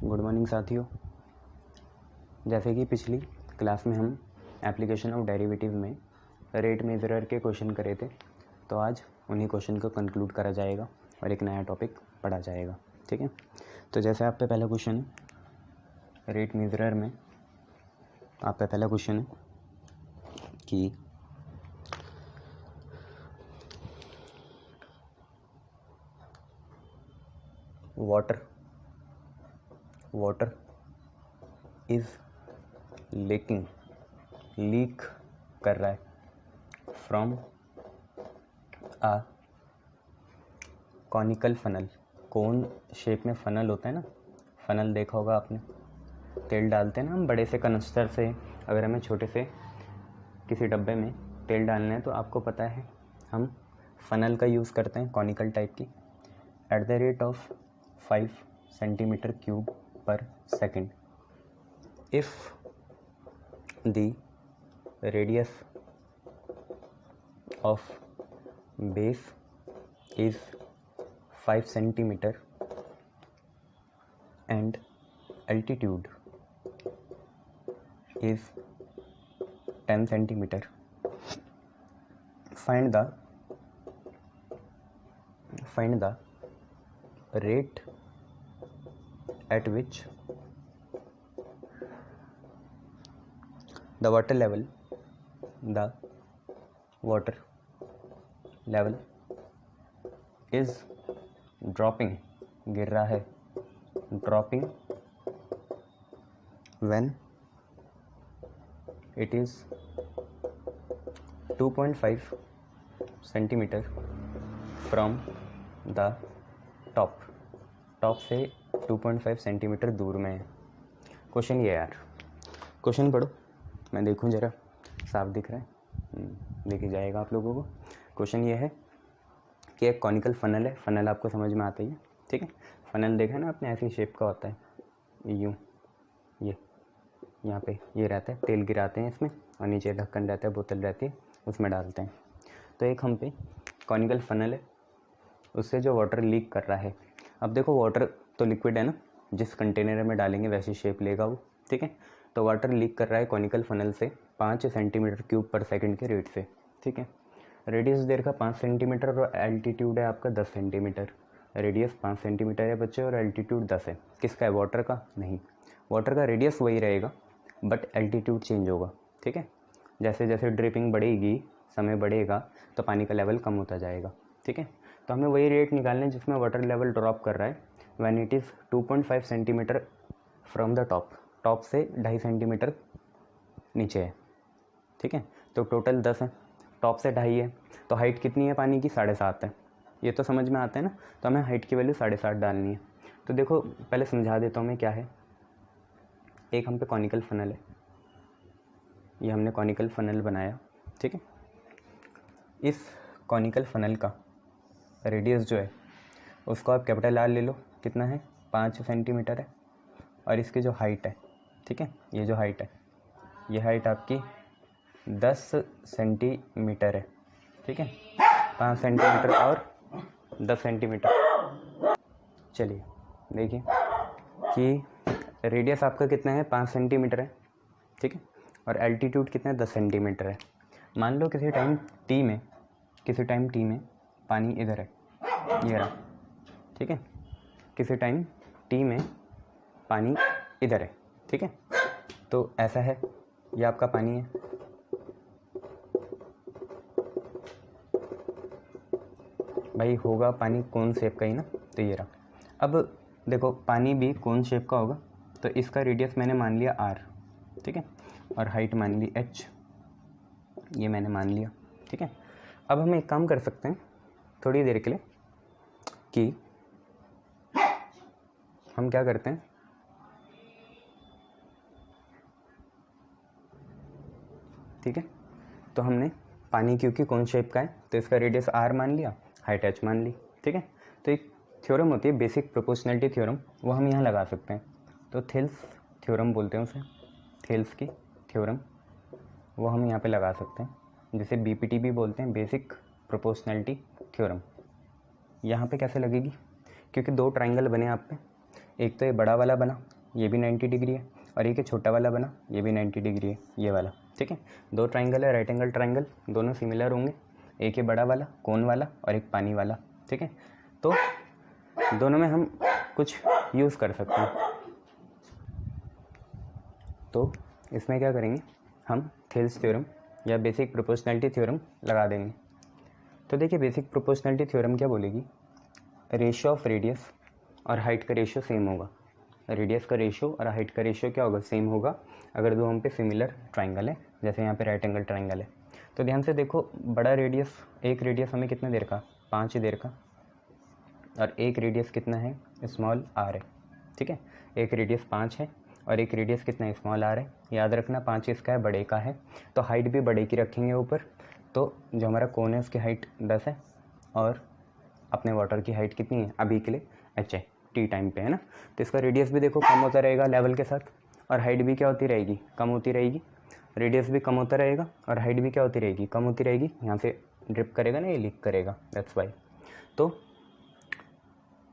Good morning साथियों। जैसे कि पिछली क्लास में हम एप्लीकेशन ऑफ डेरिवेटिव में रेट मेजरर के क्वेश्चन करे थे, तो आज उन्हीं क्वेश्चन को कंक्लूड करा जाएगा और एक नया टॉपिक पढ़ा जाएगा। ठीक है, तो जैसे आप पे पहला क्वेश्चन है रेट मेजरर में, आप पे पहला क्वेश्चन है कि वाटर इज लीक कर रहा है from a conical funnel. Cone shape में फनल होता है ना, फनल देखा होगा आपने, तेल डालते हैं ना हम बड़े से कनस्टर से। अगर हमें छोटे से किसी डब्बे में तेल डालना है तो आपको पता है हम फनल का यूज़ करते हैं, कॉनिकल टाइप की, at the rate of 5 centimetre cube per second. If the radius of base is 5 centimeter and altitude is 10 centimeter. Find the rate at which the water level is dropping, गिर रहा है, dropping when it is 2.5 centimeter from the top से 2.5 centimetre दूर में है। Question ये यार, question पढ़ो, मैं देखूं जरा साफ दिख रहा है, दिख ही जाएगा आप लोगों को। क्वेश्चन ये है कि एक कॉनिकल फनल है, फनल आपको समझ में आता ही है। ठीक है, फनल देखा ना आपने, ऐसी शेप का होता है, यूँ, ये यहाँ पे ये रहता है, तेल गिराते हैं इसमें और नीचे ढक्कन रहता है, बोतल रहती है, उसमें डालते हैं। तो एक हम पे कॉनिकल फनल है, उससे जो वाटर लीक कर रहा है। अब देखो वाटर तो लिक्विड है ना, जिस कंटेनर में डालेंगे वैसी शेप लेगा वो। ठीक है, तो वाटर लीक कर रहा है कॉनिकल फनल से 5 सेंटीमीटर क्यूब पर सेकेंड के रेट से। ठीक है, रेडियस देर का 5 सेंटीमीटर और एल्टीट्यूड है आपका 10 सेंटीमीटर। रेडियस 5 सेंटीमीटर है बच्चे और एल्टीट्यूड 10 है। किसका है? वाटर का? नहीं, वाटर का रेडियस वही रहेगा बट एल्टीट्यूड चेंज होगा। ठीक है, जैसे जैसे ड्रिपिंग बढ़ेगी, समय बढ़ेगा तो पानी का लेवल कम होता जाएगा। ठीक है, तो हमें वही रेट निकालना है जिसमें वाटर लेवल ड्रॉप कर रहा है when it is 2.5 centimetre from the top से 2.5 सेंटीमीटर नीचे है। ठीक है, तो टोटल 10 है, टॉप से 2.5 है, तो हाइट कितनी है पानी की? 7.5 है। ये तो समझ में आता है ना, तो हमें हाइट की वैल्यू 7.5 डालनी है। तो देखो पहले समझा देता हूँ मैं क्या है। एक हम पे कॉनिकल फनल है, ये हमने कॉनिकल फनल बनाया। ठीक है, इस कॉनिकल फनल का रेडियस जो है उसको आप कैपिटल आर ले लो, कितना है? 5 सेंटीमीटर है। और इसकी जो हाइट है, ठीक है, ये जो हाइट है, ये हाइट आपकी 10 सेंटीमीटर है। ठीक है, 5 सेंटीमीटर और 10 सेंटीमीटर। चलिए देखिए कि रेडियस आपका कितना है? 5 सेंटीमीटर है। ठीक है, और एल्टीट्यूड कितना है? 10 सेंटीमीटर है। मान लो किसी टाइम टी में पानी इधर है, ये रहा। ठीक है, किसी टाइम टी में पानी इधर है। ठीक है, तो ऐसा है, ये आपका पानी है। भाई होगा पानी कोन शेप का ही ना, तो ये रहा। अब देखो पानी भी कोन शेप का होगा, तो इसका रेडियस मैंने मान लिया r। ठीक है, और हाइट मान ली h, ये मैंने मान लिया। ठीक है, अब हम एक काम कर सकते हैं थोड़ी देर के लिए कि हम क्या करते हैं, ठीक है, तो हमने पानी क्योंकि कौन शेप का है तो इसका रेडियस r मान लिया, हाइट h मान ली। ठीक है, तो एक थ्योरम होती है बेसिक प्रोपोर्शनलिटी थ्योरम, वो हम यहाँ लगा सकते हैं। तो थेल्स थ्योरम बोलते हैं उसे, थेल्स की थ्योरम, वो हम यहाँ पे लगा सकते हैं, जिसे BPT भी बोलते हैं, बेसिक प्रोपोर्शनलिटी थ्योरम। यहाँ पे कैसे लगेगी? क्योंकि दो ट्राइंगल बने आप पे, एक तो ये बड़ा वाला बना ये भी 90 डिग्री है, और एक छोटा वाला बना, ये भी 90 डिग्री है, ये वाला, ठीक है। दो ट्राइंगल है, राइट एंगल ट्राइंगल, दोनों सिमिलर होंगे, एक है बड़ा वाला कोन वाला और एक पानी वाला, ठीक है। तो दोनों में हम कुछ यूज़ कर सकते हैं। तो इसमें क्या करेंगे, हम थेल्स थ्योरम या बेसिक प्रोपोर्शनैलिटी थ्योरम लगा देंगे। तो देखिए बेसिक प्रोपोर्शनैलिटी थ्योरम क्या बोलेगी, रेशियो ऑफ रेडियस और हाइट का रेशियो सेम होगा। रेडियस का रेशियो और हाइट का रेशियो क्या होगा, सेम होगा, अगर दो हम पे सिमिलर ट्राइंगल है, जैसे यहाँ पे राइट एंगल ट्राइंगल है। तो ध्यान से देखो, बड़ा रेडियस, एक रेडियस हमें कितने देर का, 5 देर का, और एक रेडियस कितना है, स्मॉल आर है, ठीक है। एक रेडियस 5 है और एक रेडियस कितना है, स्मॉल आर है। याद रखना 5 इसका है, बड़े का है, तो हाइट भी बड़े की रखेंगे ऊपर। तो जो हमारा कोन है उसकी हाइट 10 है, और अपने वाटर की हाइट कितनी है अभी के लिए, h है, टी टाइम पे, है ना। तो इसका रेडियस भी देखो कम होता रहेगा लेवल के साथ, और हाइट भी क्या होती रहेगी, कम होती रहेगी। रेडियस भी कम होता रहेगा और हाइट भी क्या होती रहेगी, कम होती रहेगी। यहाँ से ड्रिप करेगा ना, ये लीक करेगा, दैट्स वाई। तो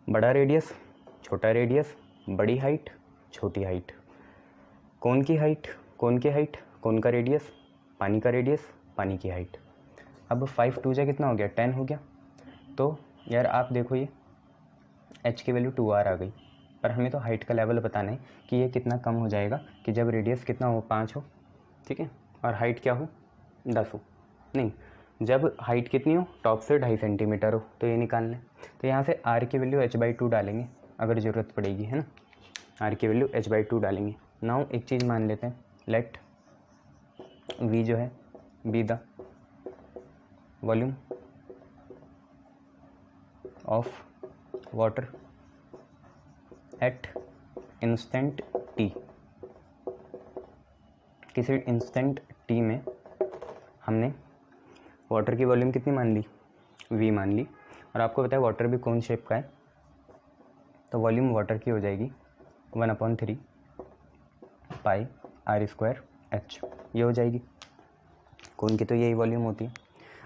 बड़ा रेडियस, छोटा रेडियस, बड़ी हाइट, छोटी हाइट, कोन की हाइट, कोन की हाइट, कोन का रेडियस, पानी का रेडियस, पानी की हाइट। अब 5 2 जा कितना हो गया, 10 हो गया। तो यार आप देखो, ये h की वैल्यू 2r आ गई, पर हमें तो हाइट का लेवल बताना है कि ये कितना कम हो जाएगा, कि जब रेडियस कितना हो, 5 हो, ठीक है, और हाइट क्या हो, 10 हो। नहीं, जब हाइट कितनी हो, टॉप से 2.5 सेंटीमीटर हो, तो ये निकालना है। तो यहाँ से r की वैल्यू h/2 डालेंगे अगर ज़रूरत पड़ेगी, है ना। r की वैल्यू h/2 डालेंगे। नाउ एक चीज़ मान लेते हैं, लेट v जो है be the volume of water at instant T. किसी इंस्टेंट टी में हमने वाटर की वॉल्यूम कितनी मान ली, v मान ली, और आपको पता है वाटर भी कौन शेप का है, तो वॉल्यूम वाटर की हो जाएगी 1/3 पाई r² h, ये हो जाएगी। कौन की तो यही वॉल्यूम होती है।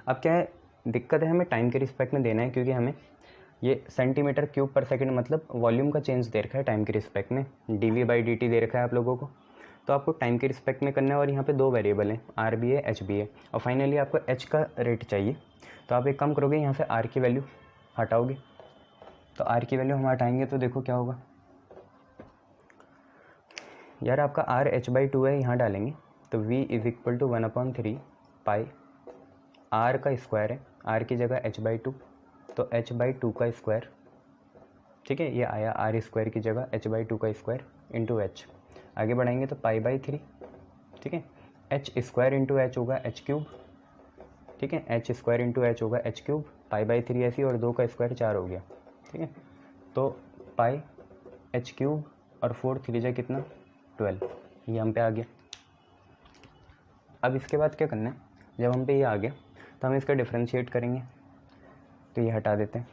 अब क्या है, दिक्कत है, हमें टाइम के रिस्पेक्ट में देना है, क्योंकि हमें ये सेंटीमीटर क्यूब पर सेकंड मतलब वॉल्यूम का चेंज दे रखा है टाइम के रिस्पेक्ट में, dv/dt दे रखा है आप लोगों को। तो आपको टाइम के रिस्पेक्ट में करना है, और यहाँ पे दो वेरिएबल हैं, r भी है h भी है, और फाइनली आपको h का रेट चाहिए। तो आप एक काम करोगे, यहाँ से r की वैल्यू हटाओगे, तो r की वैल्यू हम हटाएंगे तो देखो क्या होगा यार, आपका r h/2 है, यहाँ डालेंगे तो v = 1/3 पाई r का स्क्वायर है, r की जगह h/2, तो h/2 का स्क्वायर, ठीक है, ये आया r² की जगह h/2 का स्क्वायर इंटू h। आगे बढ़ाएंगे तो π/3, ठीक है, h² इंटू h होगा h³, ठीक है, h² इंटू h होगा h³ π/3 ऐसी, और 2 का स्क्वायर 4 हो गया, ठीक है। तो पाई h³ और 4 3 जा कितना 12, ये हम पे आ गया। अब इसके बाद क्या करना है, जब हम पे ये आ गया तो हम इसका डिफरेंशिएट करेंगे, तो ये हटा देते हैं।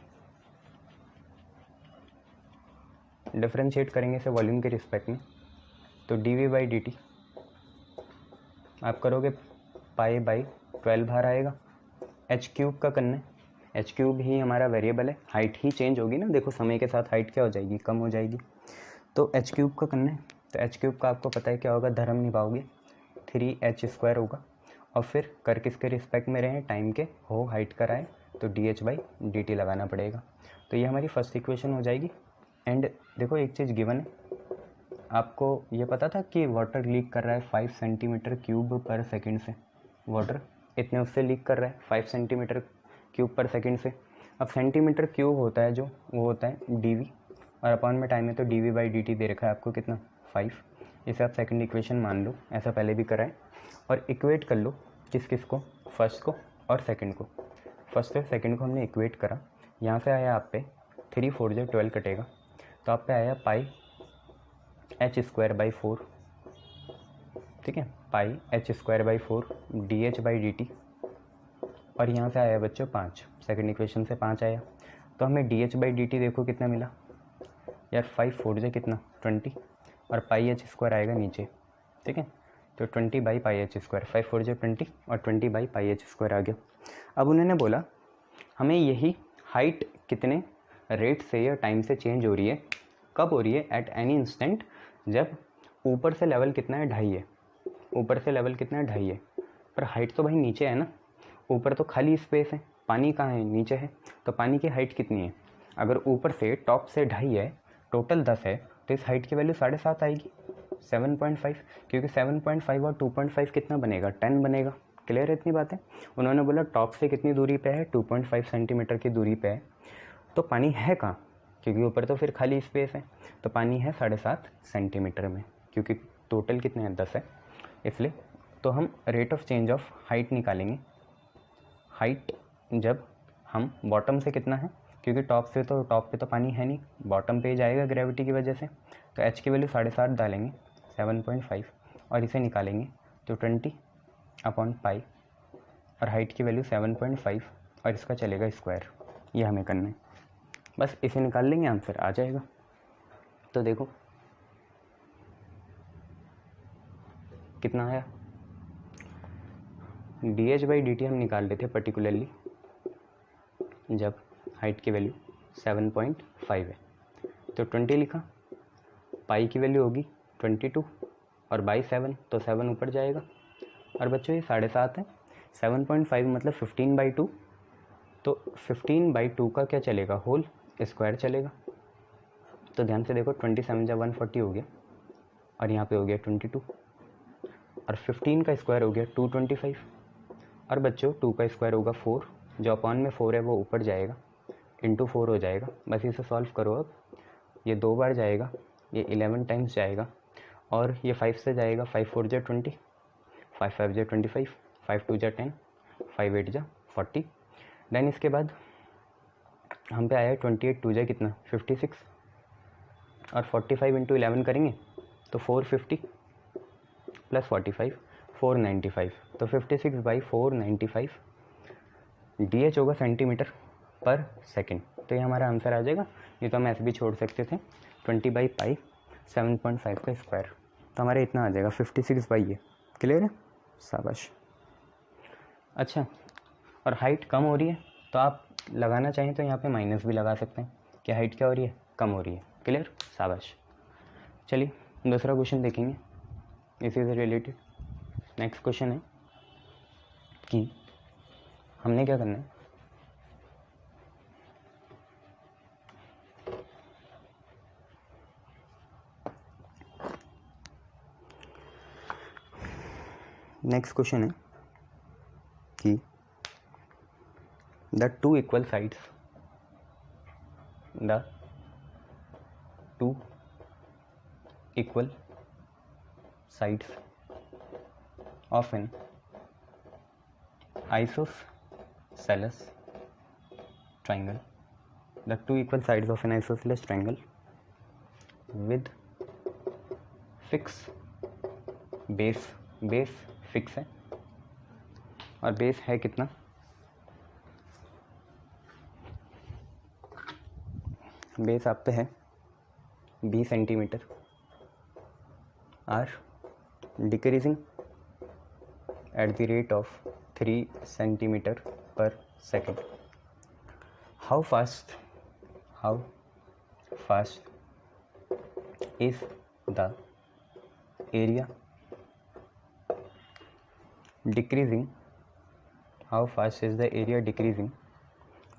डिफरेंशिएट करेंगे इसे वॉल्यूम के रिस्पेक्ट में, तो dv/dt आप करोगे π/12 बाहर आएगा। h³ का करना है, h³ ही हमारा वेरिएबल है, हाइट ही चेंज होगी ना, देखो समय के साथ हाइट क्या हो जाएगी, कम हो जाएगी। तो h³ का करना है, तो h³ का आपको पता है क्या होगा, धर्म निभाओगे 3h² होगा, और फिर कर किसके रिस्पेक्ट में रहे, टाइम के हो, हाइट कराए, तो dh/dt लगाना पड़ेगा। तो ये हमारी फर्स्ट इक्वेशन हो जाएगी। एंड देखो एक चीज़ गिवन है, आपको ये पता था कि वाटर लीक कर रहा है 5 सेंटीमीटर क्यूब पर सेकंड से, वाटर इतने उससे लीक कर रहा है 5 सेंटीमीटर क्यूब पर सेकंड से। अब सेंटीमीटर क्यूब होता है जो, वो होता है dv, और अपॉन में टाइम है, तो dv/dt दे रखा है आपको कितना 5। इसे आप सेकंड इक्वेशन मान लो, ऐसा पहले भी करा है, और इक्वेट कर लो किस किस को, फर्स्ट को और सेकंड को। फर्स्ट और सेकंड को हमने इक्वेट करा, यहाँ से आया आप पे 3 4 जो 12 कटेगा, तो आप पे आया पाई h²/4, ठीक है, पाई h²/4 dh/dt, और यहाँ से आया बच्चों 5, सेकंड इक्वेशन से 5 आया, तो हमें dh/dt देखो कितना मिला यार, 5 4 जो कितना 20, और पाई h² आएगा नीचे, ठीक है, तो 20/πh², 5 4 जो 20 और 20/πh² आ गया। अब उन्होंने बोला हमें यही हाइट कितने रेट से या टाइम से चेंज हो रही है, कब हो रही है? एट एनी इंस्टेंट, जब ऊपर से लेवल कितना है? 2.5 है। ऊपर से लेवल कितना है? 2.5 है। पर हाइट तो भाई नीचे है ना, ऊपर तो खाली स्पेस है, पानी कहाँ है? नीचे है। तो पानी की हाइट कितनी है? अगर ऊपर से टॉप से 2.5 है, टोटल 10 है, तो इस हाइट की वैल्यू 7.5 आएगी, 7.5, क्योंकि 7.5 और 2.5 कितना बनेगा? 10 बनेगा। क्लियर है इतनी बातें? उन्होंने बोला टॉप से कितनी दूरी पे है? 2.5 सेंटीमीटर की दूरी पे है। तो पानी है कहाँ? क्योंकि ऊपर तो फिर खाली स्पेस है, तो पानी है 7.5 सेंटीमीटर में, क्योंकि टोटल कितने हैं? 10 है, इसलिए। तो हम rate of change of height निकालेंगे। हाइट जब हम बॉटम से कितना है, क्योंकि टॉप पे तो पानी है नहीं, बॉटम पे ही जाएगा ग्रेविटी की वजह से, तो एच की वैल्यू 7.5 डालेंगे, 7.5, और इसे निकालेंगे तो 20/पाई, और हाइट की वैल्यू 7.5, और इसका चलेगा स्क्वायर। ये हमें करना है, बस इसे निकाल लेंगे, आंसर आ जाएगा। तो देखो कितना आया। dh/dt हम निकाल लेते पर्टिकुलरली जब हाइट की वैल्यू 7.5 है, तो 20 लिखा, पाई की वैल्यू होगी 22, और बाई 7, तो 7 ऊपर जाएगा। और बच्चों ये 7.5 है, 7.5 मतलब 15/2, तो 15/2 का क्या चलेगा? होल स्क्वायर चलेगा। तो ध्यान से देखो, 27 × 140 हो गया, और यहाँ पे हो गया 22, और 15 का स्क्वायर हो गया 225, और बच्चों 2 का स्क्वायर होगा 4, जो अपॉन में 4 है वो ऊपर जाएगा, इंटू 4 हो जाएगा। बस इसे सॉल्व करो। अब ये 2 बार जाएगा, ये 11 टाइम्स जाएगा, और ये 5 से जाएगा, 5 4 × 20, 5 5 × 25, 5 2 × 10, 5 8 × 40। देन इसके बाद हम पे आया 28 2 × कितना? 56, और 45 × 11 करेंगे तो 450 प्लस 45 495, तो 56/495 DH होगा सेंटीमीटर पर सेकेंड। तो ये हमारा आंसर आ जाएगा। ये तो हम ऐसे भी छोड़ सकते थे, 20/पाई 7.5 का स्क्वायर, तो हमारे इतना आ जाएगा 56 ये। क्लियर है? शाबाश। अच्छा, और हाइट कम हो रही है, तो आप लगाना चाहें तो यहाँ पे माइनस भी लगा सकते हैं कि हाइट क्या हो रही है? कम हो रही है। क्लियर? शाबाश। चलिए दूसरा क्वेश्चन देखेंगे इसी से रिलेटेड। नेक्स्ट क्वेश्चन है कि हमने क्या करना है, नेक्स्ट क्वेश्चन है कि the two equal sides of an isosceles triangle, the two equal sides of an isosceles triangle with fixed base fix है, और बेस है कितना? बेस आप पे है 20 centimetre, are decreasing at the rate of 3 centimeter per second. How fast is the area decreasing? How fast is the area decreasing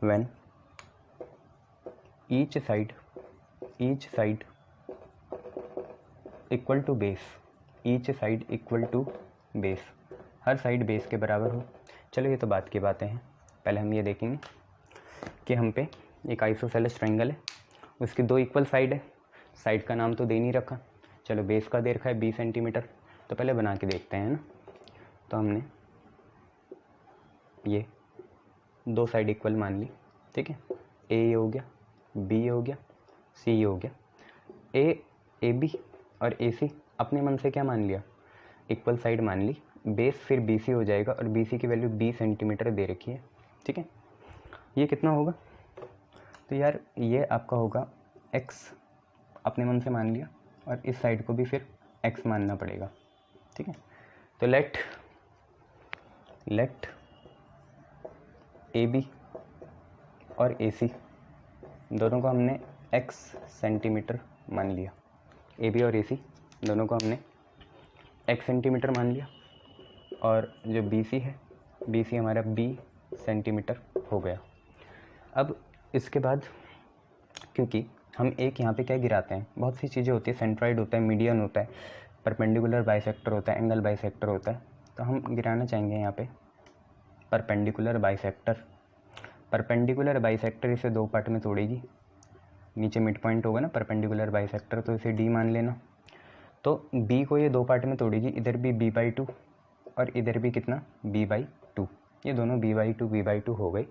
when each side equal to base? Each side equal to base, her side base के बराबर हो। चलो ये तो बात की बातें हैं, पहले हम ये देखेंगे कि हम पे एक आइसोसेलेस ट्रायंगल है, उसकी 2 इक्वल साइड है, साइड का नाम तो दे नहीं रखा, चलो बेस का दे रखा है 20 सेंटीमीटर, तो पहले बना के देखते हैं ना। तो हमने ये 2 साइड इक्वल मान ली, ठीक है, ए हो गया, बी हो गया, सी हो गया। ए बी और ए सी अपने मन से क्या मान लिया? इक्वल साइड मान ली, बेस फिर बी सी हो जाएगा, और बी सी की वैल्यू 20 सेंटीमीटर दे रखी है, ठीक है। ये कितना होगा? तो यार ये आपका होगा x, अपने मन से मान लिया, और इस साइड को भी फिर x मानना पड़ेगा, ठीक है। तो लेट ए बी और ए सी दोनों को हमने x सेंटीमीटर मान लिया, ए बी और ए सी दोनों को हमने x सेंटीमीटर मान लिया, और जो बी सी है, बी सी हमारा b सेंटीमीटर हो गया। अब इसके बाद क्योंकि हम एक यहाँ पे क्या गिराते हैं, बहुत सी चीज़ें होती है, सेंट्रॉइड होता है, मीडियन होता है, परपेंडिकुलर बाइसेक्टर होता है, एंगल बाइसेक्टर होता है, तो हम गिराना चाहेंगे यहाँ पे परपेंडिकुलर बाइसेक्टर। परपेंडिकुलर बाइसेक्टर इसे दो पार्ट में तोड़ेगी, नीचे मिड पॉइंट होगा ना परपेंडिकुलर बाइसेक्टर, तो इसे डी मान लेना। तो बी को ये दो पार्ट में तोड़ेगी, इधर भी b/2 और इधर भी कितना b/2, ये दोनों b/2 हो गई।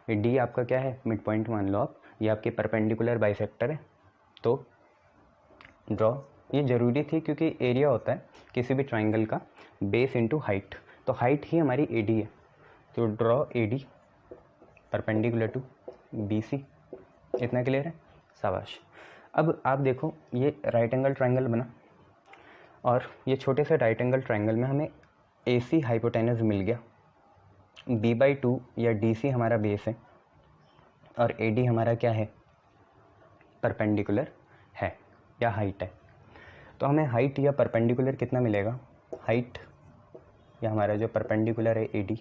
ये डी आपका क्या है, मिड पॉइंट मान लो आप, ये आपके परपेंडिकुलर बाइसेक्टर है। तो ड्रॉ, ये ज़रूरी थी क्योंकि एरिया होता है किसी भी ट्राइंगल का बेस इंटू हाइट, तो हाइट ही हमारी AD है, तो draw AD perpendicular to BC। इतना क्लियर है, शाबाश। अब आप देखो ये राइट एंगल ट्राइंगल बना, और ये छोटे से राइट एंगल ट्राइंगल में हमें AC हाइपोटेनस मिल गया, b/2 या DC हमारा बेस है, और AD हमारा क्या है, परपेंडिकुलर है या हाइट है। तो हमें हाइट या परपेंडिकुलर कितना मिलेगा, हाइट या हमारा जो परपेंडिकुलर है AD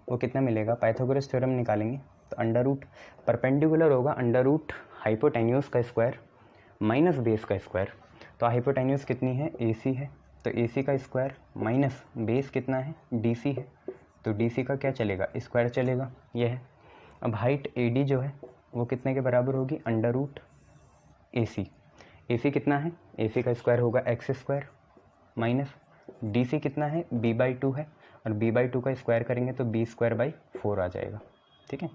वो कितना मिलेगा, पाइथागोरस थ्योरम निकालेंगे तो अंडर रूट परपेंडिकुलर होगा अंडर रूट हाइपोटेन्यूज का स्क्वायर माइनस बेस का स्क्वायर। तो हाइपोटेन्यूज कितनी है, AC है, तो AC का स्क्वायर माइनस बेस कितना है, DC है, तो DC का क्या चलेगा, स्क्वायर चलेगा, यह है। अब हाइट AD जो है वो कितने के बराबर होगी, अंडर रूट AC। AC कितना है, AC का स्क्वायर होगा x² माइनस DC कितना है, b/2 है, और b/2 का स्क्वायर करेंगे तो b²/4 आ जाएगा। ठीक है,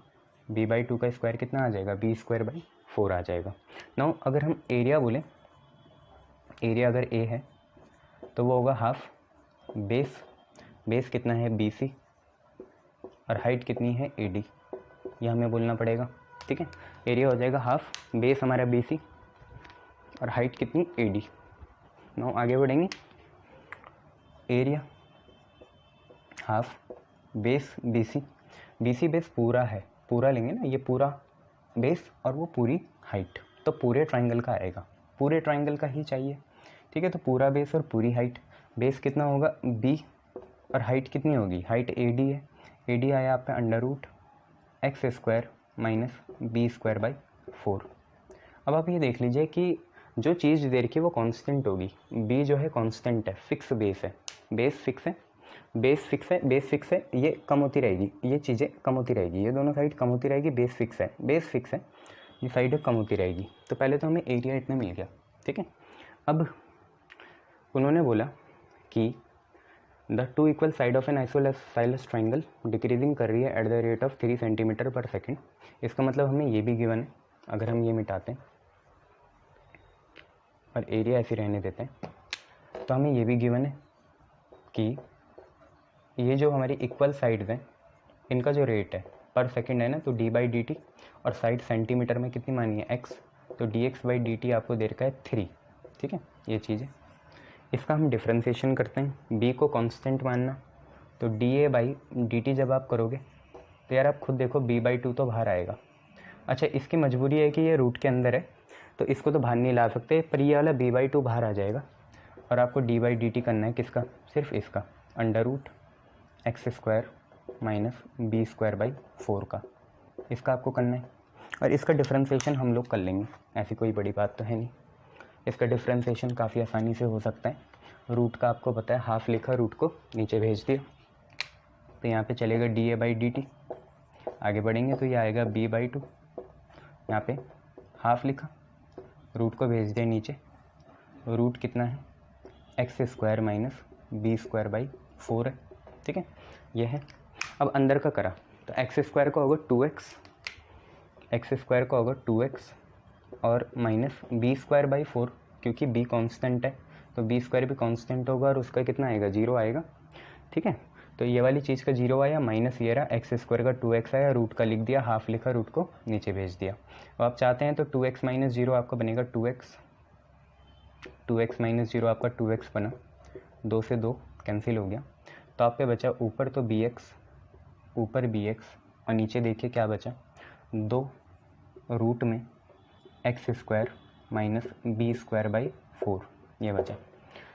b/2 का स्क्वायर कितना आ जाएगा, b²/4 आ जाएगा। नाउ अगर हम एरिया बोलें, एरिया अगर A है तो वो होगा हाफ बेस, बेस कितना है BC, और हाइट कितनी है AD, यह हमें बोलना पड़ेगा। ठीक है, एरिया हो जाएगा हाफ बेस हमारा BC और हाइट कितनी AD। नाउ आगे बढ़ेंगे, area half base BC, BC base पूरा है, पूरा लेंगे ना, ये पूरा बेस और वो पूरी हाइट, तो पूरे ट्राइंगल का आएगा, पूरे ट्राइंगल का ही चाहिए। ठीक है, तो पूरा बेस और पूरी हाइट, बेस कितना होगा B और हाइट कितनी होगी, हाइट AD है, AD आया आप पे under root x² minus b²/4। अब आप ये देख लीजिए कि जो चीज़ दे रखी है वो कांस्टेंट होगी, B जो है कांस्टेंट है, फिक्स बेस है, बेस फिक्स है, बेस फिक्स है, बेस फिक्स है, ये कम होती रहेगी, ये चीज़ें कम होती रहेगी, ये दोनों साइड कम होती रहेगी, बेस फिक्स है, बेस फिक्स है, ये साइड कम होती रहेगी। तो पहले तो हमें एरिया इतना मिल गया। ठीक है, अब उन्होंने बोला कि the two equal side of N isosceles triangle decreasing कर रही है at the rate of 3 centimetre per second. इसका मतलब हमें ये भी गिवन है, अगर हम ये मिटाते हैं और एरिया ऐसे रहने देते हैं तो हमें ये भी गिवन है कि ये जो हमारी इक्वल साइड्स हैं इनका जो रेट है पर सेकंड है ना, तो d/dt, और साइड सेंटीमीटर में कितनी मानी है x, तो dx/dt आपको दे रखा है 3। ठीक है, ये चीज़ है, इसका हम डिफ्रेंशिएशन करते हैं, b को कांस्टेंट मानना, तो dA/dt जब आप करोगे तो यार आप खुद देखो b/2 तो बाहर आएगा। अच्छा, इसकी मजबूरी है कि ये रूट के अंदर है तो इसको तो बाहर नहीं ला सकते, पर ये वाला b/2 बाहर आ जाएगा, और आपको d/dt करना है किसका, सिर्फ इसका, under root x² minus b²/4 का, इसका आपको करना है। और इसका डिफ्रेंशिएशन हम लोग कर लेंगे, ऐसी कोई बड़ी बात तो है नहीं, इसका डिफ्रेंशिएशन काफ़ी आसानी से हो सकता है। रूट का आपको पता है, हाफ लिखा, रूट को नीचे भेज दिया, तो यहाँ पे चलेगा dA/dt। आगे बढ़ेंगे तो ये आएगा b/2, यहाँ पे हाफ लिखा, रूट को भेज दिया नीचे, रूट कितना है x² माइनस b²/4 है। ठीक है, ये है। अब अंदर का करा तो x² का होगा 2x, x² का होगा 2x और माइनस b²/4, क्योंकि b कांस्टेंट है तो b² भी कांस्टेंट होगा और उसका कितना आएगा, 0 आएगा। ठीक है, तो ये वाली चीज़ का 0 आया, माइनस ये रहा, x² का 2x आया, रूट का लिख दिया, हाफ लिखा, रूट को नीचे भेज दिया। अब आप चाहते हैं तो 2x माइनस 0 आपका बनेगा 2x माइनस 0 आपका 2x बना, 2 से 2 कैंसिल हो गया, तो आप पे बचा ऊपर तो bx, ऊपर bx, और नीचे देखिए क्या बचा, 2 रूट में x² minus B square by 4 ये बचा।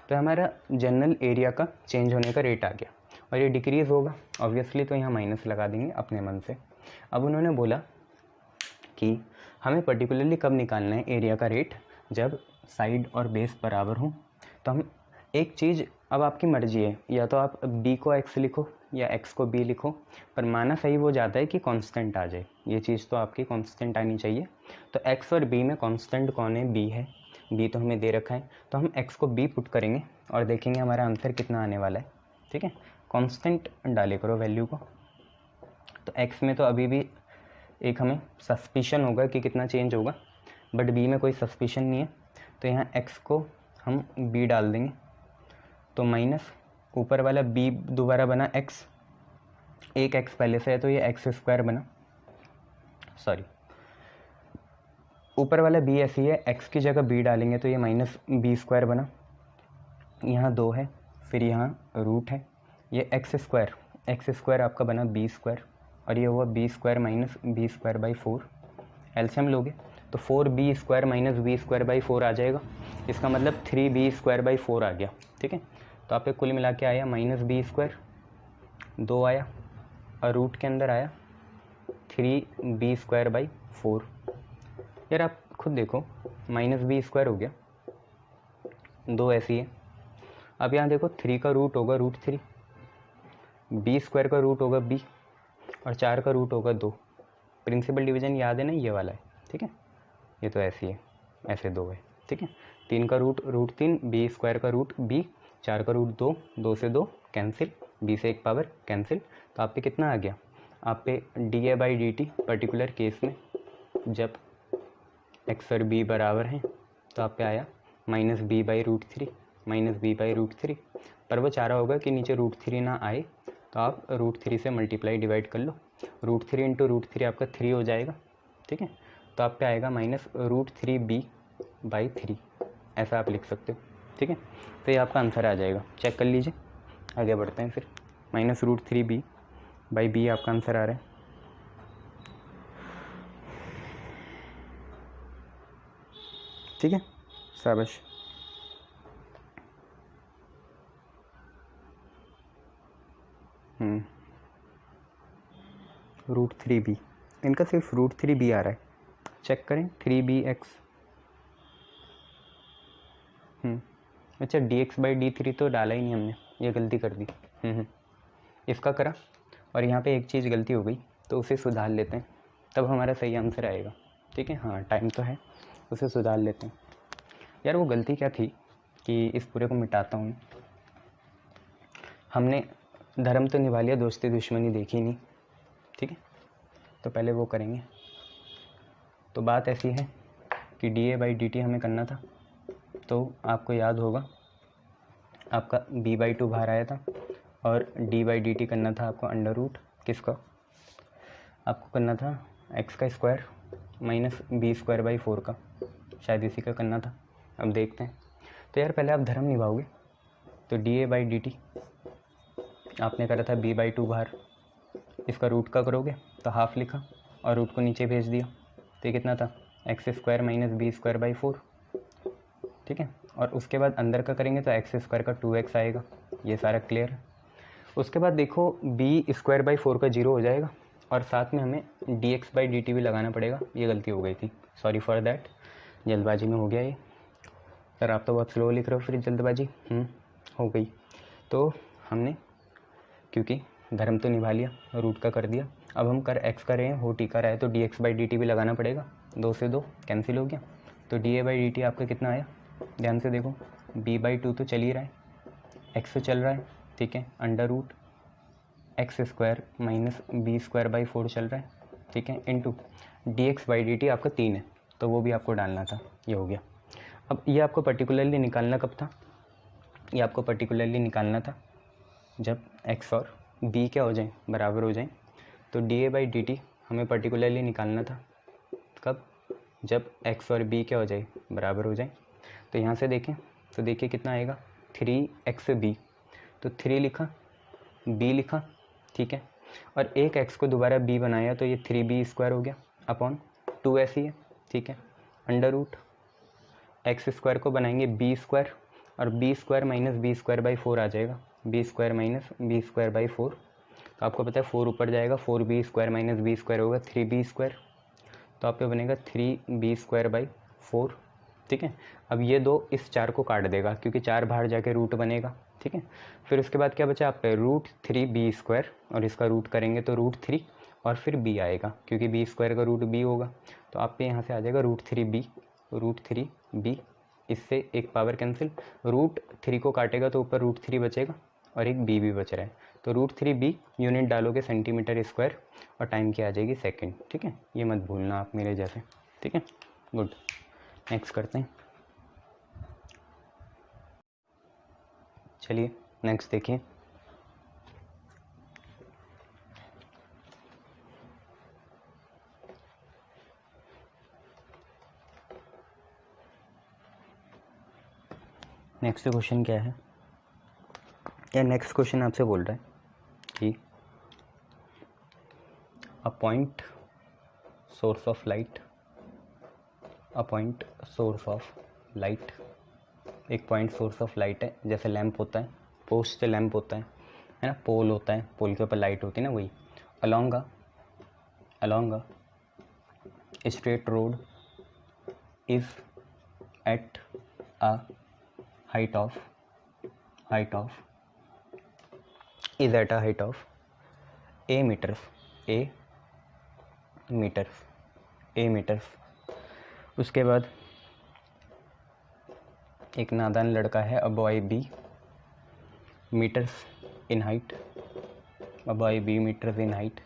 तो हमारा जनरल एरिया का चेंज होने का रेट आ गया और ये डिक्रीज़ होगा ऑब्वियसली, तो यहाँ माइनस लगा देंगे अपने मन से। अब उन्होंने बोला कि हमें पर्टिकुलरली कब निकालना है एरिया का रेट, जब साइड और बेस बराबर हों। तो हम एक चीज़, अब आपकी मर्जी है, या तो आप b को x लिखो या x को b लिखो, पर माना सही वो जाता है कि कांस्टेंट आ जाए। ये चीज़ तो आपकी कांस्टेंट आनी चाहिए। तो x और b में कांस्टेंट कौन है? b है। b तो हमें दे रखा है, तो हम x को b पुट करेंगे और देखेंगे हमारा आंसर कितना आने वाला है। ठीक है, कांस्टेंट डाले करो वैल्यू को। तो x में तो अभी भी एक हमें सस्पिशन होगा कि कितना चेंज होगा, बट b में कोई सस्पिशन नहीं है, तो यहाँ x को हम b डाल देंगे। तो माइनस ऊपर वाला b दोबारा बना x, एक x पहले से है तो ये एक्स स्क्वायर बना, सॉरी ऊपर वाला b ऐसी है, x की जगह b डालेंगे तो ये माइनस बी स्क्वायर बना। यहाँ 2 है, फिर यहाँ रूट है, ये एक्स स्क्वायर आपका बना बी स्क्वायर, और ये हुआ B square minus B square by 4। LCM लोगे तो 4b square minus B square by 4 आ जाएगा। इसका मतलब 3b स्क्वायर बाई 4 आ गया। ठीक है, तो आप कुल मिला के आया माइनस बी स्क्वायर, 2 आया, और रूट के अंदर आया 3b स्क्वायर बाई 4। यार आप खुद देखो, माइनस बी स्क्वायर हो गया, 2 ऐसी है। अब यहाँ देखो 3 का रूट होगा √3, b स्क्वायर का रूट होगा b, और 4 का रूट होगा 2। प्रिंसिपल डिवीजन याद है ना, ये वाला है। ठीक है, ये तो ऐसी है, ऐसे 2 है। ठीक है, 3 का रूट √3, b स्क्वायर का रूट b, 4 का रूट 2, 2 से 2 कैंसिल, b से 1 पावर कैंसिल। तो आप पे कितना आ गया? आप पे dA/dt पर्टिकुलर केस में जब x और b बराबर हैं तो आप पे आया माइनस b/√3, माइनस b/√3। पर वो चाह रहा होगा कि नीचे √3 ना आए, तो आप √3 से मल्टीप्लाई डिवाइड कर लो। √3 इंटू √3 आपका 3 हो जाएगा। ठीक है, तो आप पे आएगा माइनस √3b/3, ऐसा आप लिख सकते हो। ठीक है, तो ये आपका आंसर आ जाएगा, चेक कर लीजिए। आगे बढ़ते हैं फिर। माइनस √3b/b आपका आंसर आ रहा है। ठीक है, शाबाश। √3b, इनका सिर्फ √3b आ रहा है, चेक करें। 3bx, अच्छा dx/d3 तो डाला ही नहीं हमने, ये गलती कर दी। इसका करा, और यहाँ पे एक चीज़ गलती हो गई, तो उसे सुधार लेते हैं, तब हमारा सही आंसर आएगा। ठीक है, हाँ टाइम तो है, उसे सुधार लेते हैं। यार वो गलती क्या थी कि इस पूरे को मिटाता हूँ। हमने धर्म तो निभा लिया, दोस्ती दुश्मनी देखी नहीं। ठीक है, तो पहले वो करेंगे। तो बात ऐसी है कि dA/dt हमें करना था, तो आपको याद होगा आपका b/2 बाहर आया था, और d/dt करना था आपको अंडर रूट किसका? आपको करना था x का square minus b square by 4 का, शायद इसी का करना था। अब देखते हैं। तो यार पहले आप धर्म निभाओगे, तो dA/dt आपने करा था b/2 बाहर, इसका रूट का करोगे तो हाफ लिखा और रूट को नीचे भेज दिया, तो ये कितना था? X square minus B square by 4। ठीक है, और उसके बाद अंदर का करेंगे तो एक्स स्क्वायर का 2x आएगा। ये सारा क्लियर है। उसके बाद देखो बी स्क्वायर बाई 4 का 0 हो जाएगा, और साथ में हमें dx/dt भी लगाना पड़ेगा। ये गलती हो गई थी, सॉरी फॉर दैट, जल्दबाजी में हो गया ये। सर आप तो बहुत स्लो लिख रहे हो, फिर जल्दबाजी हो गई। तो हमने क्योंकि धर्म तो निभा लिया, रूट का कर दिया, अब हम कर x कर रहे हैं, हो टी का रहा है, तो dx/dt भी लगाना पड़ेगा। 2 से 2 कैंसिल हो गया, तो dA/dt आपका कितना आया? ध्यान से देखो, b/2 तो चल ही रहा है, x तो चल रहा है। ठीक है, under root X square minus B square by 4 चल रहा है। ठीक है, इंटू dx/dt आपका 3 है, तो वो भी आपको डालना था। ये हो गया। अब ये आपको पर्टिकुलरली निकालना कब था? ये आपको पर्टिकुलरली निकालना था जब x और b क्या हो जाए? बराबर हो जाए। तो dA/dt हमें पर्टिकुलरली निकालना था कब? जब x और b क्या हो जाए? बराबर हो जाए। तो यहाँ से देखें तो देखिए कितना आएगा? 3xb, तो 3 लिखा, b लिखा। ठीक है, और एक x को दोबारा b बनाया तो ये 3b स्क्वायर हो गया अपॉन 2 ऐसी है। ठीक है, अंडर रूट एक्स स्क्वायर को बनाएंगे बी स्क्वायर, और B square minus B square by 4 आ जाएगा, B square minus B square by 4। तो आपको पता है 4 ऊपर जाएगा, 4b square minus B square होगा 3b स्क्वायर, तो आप पे बनेगा 3b स्क्वायर बाई 4। ठीक है, अब ये 2 इस 4 को काट देगा क्योंकि 4 बाहर जाके रूट बनेगा। ठीक है, फिर उसके बाद क्या बचा आप पे √3b स्क्वायर, और इसका रूट करेंगे तो √3 और फिर b आएगा क्योंकि b स्क्वायर का रूट b होगा, तो आप पे यहाँ से आ जाएगा √3b, इससे एक पावर कैंसिल, √3 को काटेगा तो ऊपर √3 बचेगा और एक b भी बच रहा है, तो √3b यूनिट डालोगे सेंटीमीटर स्क्वायर और टाइम की आ जाएगी सेकंड। ठीक है, ये मत भूलना आप मेरे जैसे। ठीक है, गुड। नेक्स्ट करते हैं, चलिए नेक्स्ट देखिए। नेक्स्ट क्वेश्चन क्या है, या नेक्स्ट क्वेश्चन आपसे बोल रहा है कि a point source of light, a point source of light, एक पॉइंट सोर्स ऑफ लाइट है, जैसे लैंप होता है, पोस्ट से लैंप होता है ना, पोल होता है, पोल के ऊपर लाइट होती है ना, वही along a straight road is at a height of is at a height of a meters। उसके बाद एक नादान लड़का है, a boy b meters in height, a boy b meters in height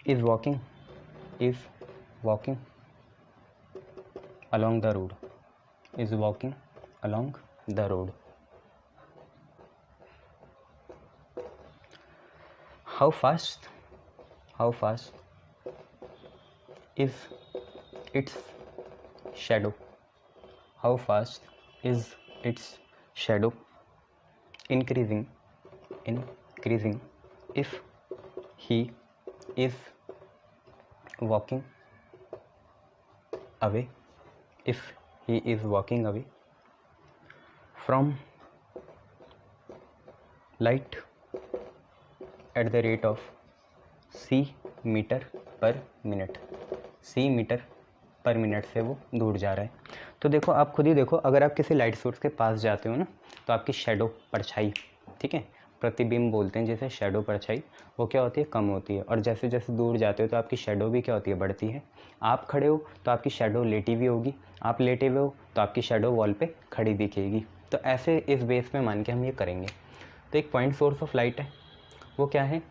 is walking along the road, is walking along the road. How fast is its shadow? How fast is its shadow increasing if he is walking away? If he is walking away from light at the rate of c metre per minute, c metre per minute से वो दूर जा रहा है। तो देखो आप खुद ही देखो, अगर आप किसी लाइट सोर्स के पास जाते हो ना, तो आपकी शेडो परछाई, ठीक है, प्रतिबिंब बोलते हैं जैसे, शेडो परछाई, वो क्या होती है, कम होती है, और जैसे जैसे दूर जाते हो तो आपकी शेडो भी क्या होती है, बढ़ती है। आप खड़े हो तो आपकी शेडो लेटी हुई होगी, आप लेटे हुए हो तो आपकी शेडो वॉल पे खड़ी दिखेगी। तो ऐसे इस बेस पे मान के हम ये करेंगे। तो एक पॉइंट सोर्स ऑफ लाइट है, वो क्या है,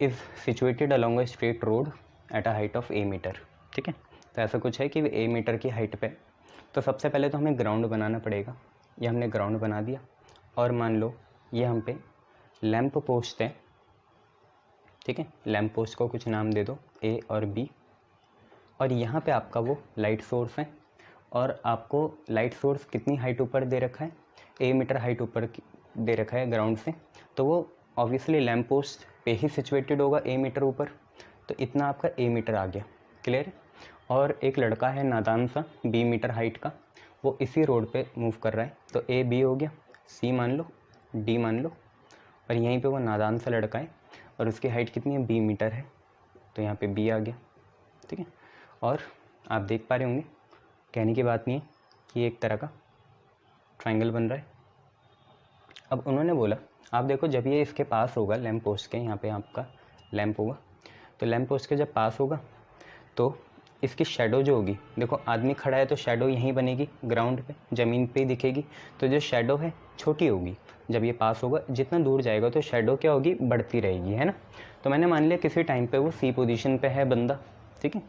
is situated along a straight road at a height of a metre. ठीक है, तो ऐसा कुछ है कि a मीटर की हाइट पे। तो सबसे पहले तो हमें ग्राउंड बनाना पड़ेगा, ये हमने ग्राउंड बना दिया, और मान लो ये हम पे लैंप पोस्ट है। ठीक है, लैंप पोस्ट को कुछ नाम दे दो A और B, और यहाँ पे आपका वो लाइट सोर्स है, और आपको लाइट सोर्स कितनी हाइट ऊपर दे रखा है, a मीटर हाइट ऊपर दे रखा है ग्राउंड से, तो वो ऑब्वियसली लैंप पोस्ट पे ही सिचुएटेड होगा a मीटर ऊपर, तो इतना आपका a मीटर आ गया, क्लियर। और एक लड़का है नादान सा b मीटर हाइट का, वो इसी रोड पे मूव कर रहा है, तो a b हो गया, c मान लो, d मान लो, और यहीं पे वो नादान सा लड़का है और उसकी हाइट कितनी है, b मीटर है, तो यहाँ पे b आ गया। ठीक है, और आप देख पा रहे होंगे, कहने की बात नहीं है कि एक तरह का ट्रायंगल बन रहा है। अब उन्होंने बोला, आप देखो जब ये इसके पास होगा लैंप पोस्ट के, यहाँ पे आपका लैंप होगा, तो लैंप पोस्ट के जब पास होगा तो इसकी शेडो जो होगी, देखो आदमी खड़ा है तो शेडो यहीं बनेगी, ग्राउंड पे, ज़मीन पे ही दिखेगी, तो जो शेडो है छोटी होगी। जब ये पास होगा, जितना दूर जाएगा तो शेडो क्या होगी, बढ़ती रहेगी, है ना। तो मैंने मान लिया किसी टाइम पे वो सी पोजीशन पे है बंदा, ठीक है,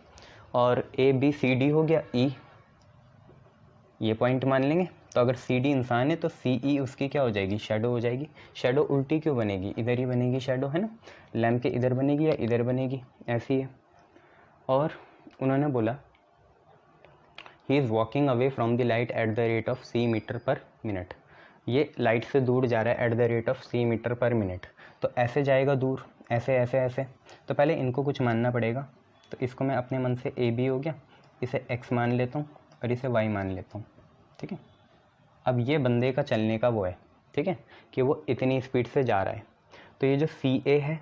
और ए बी सी डी हो गया, ई ये पॉइंट मान लेंगे। तो अगर सी डी इंसान है तो सी ई उसकी क्या हो जाएगी, शेडो हो जाएगी। शेडो उल्टी क्यों बनेगी, इधर ही बनेगी शेडो, है ना, लैंप के इधर बनेगी या इधर बनेगी, ऐसी है। और उन्होंने बोला he is walking away from the light at the rate of C metre per minute, ये लाइट से दूर जा रहा है at the rate of C metre per minute, तो ऐसे जाएगा दूर, ऐसे ऐसे ऐसे। तो पहले इनको कुछ मानना पड़ेगा, तो इसको मैं अपने मन से ए बी हो गया, इसे x मान लेता हूँ और इसे y मान लेता हूँ, ठीक है। अब ये बंदे का चलने का वो है, ठीक है, कि वो इतनी स्पीड से जा रहा है। तो ये जो CA है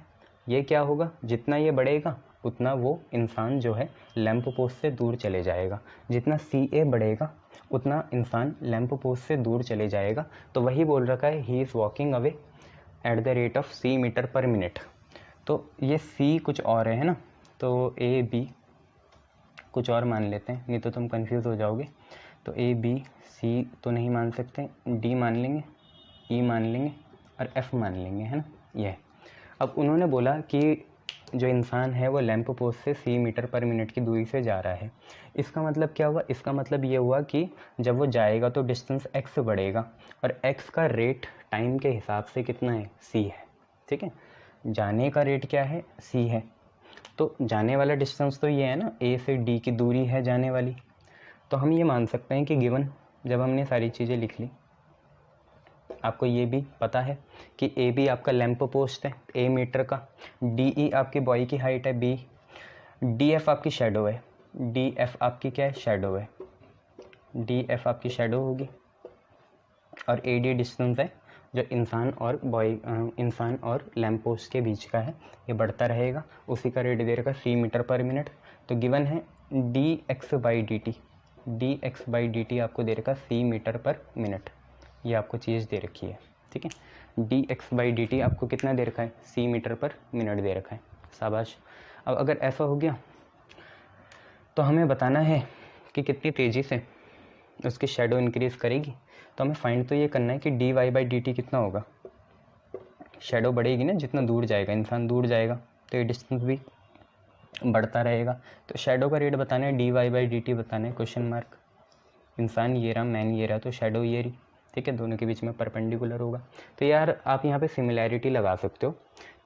ये क्या होगा, जितना ये बढ़ेगा उतना वो इंसान जो है लैंप पोस्ट से दूर चले जाएगा। जितना CA बढ़ेगा उतना इंसान लैंप पोस्ट से दूर चले जाएगा। तो वही बोल रखा है he is walking away at the rate of C metre per minute. तो ये C कुछ और है ना, तो AB कुछ और मान लेते हैं, नहीं तो तुम कंफ्यूज हो जाओगे। तो ABC तो नहीं मान सकते, D मान लेंगे, E मान लेंगे और F मान लेंगे, है ना। ये अब उन्होंने बोला कि जो इंसान है वो लैंप पोस्ट से C मीटर पर मिनट की दूरी से जा रहा है। इसका मतलब क्या हुआ, इसका मतलब ये हुआ कि जब वो जाएगा तो डिस्टेंस x बढ़ेगा और x का रेट टाइम के हिसाब से कितना है, c है, ठीक है। जाने का रेट क्या है, c है। तो जाने वाला डिस्टेंस तो ये है ना, a से d की दूरी है जाने वाली। तो हम ये मान सकते हैं कि गिवन जब हमने सारी चीज़ें लिख ली, आपको ये भी पता है कि ए बी आपका लैंप पोस्ट है A मीटर का, DE आपकी बॉय की हाइट है B, DF आपकी शेडो है, DF आपकी क्या है, शेडो है, DF आपकी शेडो होगी और AD डिस्टेंस है जो इंसान और लैंप पोस्ट के बीच का है। ये बढ़ता रहेगा, उसी का रेट दे रखा C मीटर पर मिनट। तो गिवन है dx/dt आपको दे रखा C मीटर पर मिनट, ये आपको चीज़ दे रखी है, ठीक है। dx/dt आपको कितना दे रखा है, C मीटर पर मिनट दे रखा है, शाबाश। अब अगर ऐसा हो गया तो हमें बताना है कि कितनी तेज़ी से उसकी शेडो इंक्रीज़ करेगी। तो हमें फाइंड तो ये करना है कि dy/dt कितना होगा। शेडो बढ़ेगी ना, जितना दूर जाएगा इंसान दूर जाएगा तो ये डिस्टेंस भी बढ़ता रहेगा। तो शेडो का रेट बताना है, dy/dt बताना है, क्वेश्चन मार्क। इंसान ये रहा, मैन ये रहा, तो शेडो ये रही, ठीक है, दोनों के बीच में परपेंडिकुलर होगा। तो यार आप यहाँ पे सिमिलैरिटी लगा सकते हो,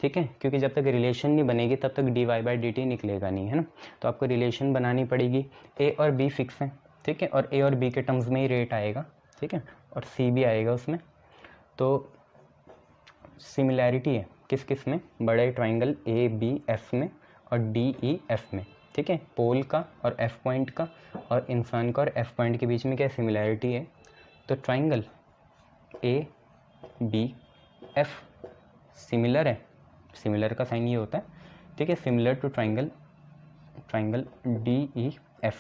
ठीक है, क्योंकि जब तक रिलेशन नहीं बनेगी तब तक dy/dt निकलेगा नहीं, है ना। तो आपको रिलेशन बनानी पड़ेगी। A और B फिक्स हैं, ठीक है, और A और B के टर्म्स में ही रेट आएगा, ठीक है, और C भी आएगा उसमें। तो सिमिलैरिटी है किस किस में, बड़े ट्राइंगल ABF में और DEF में, ठीक है, पोल का और F पॉइंट का और इंसान का और F पॉइंट के बीच में क्या सिमिलैरिटी है। तो ट्राइंगल ABF सिमिलर है, सिमिलर का साइन ये होता है, ठीक है, similar to triangle DEF।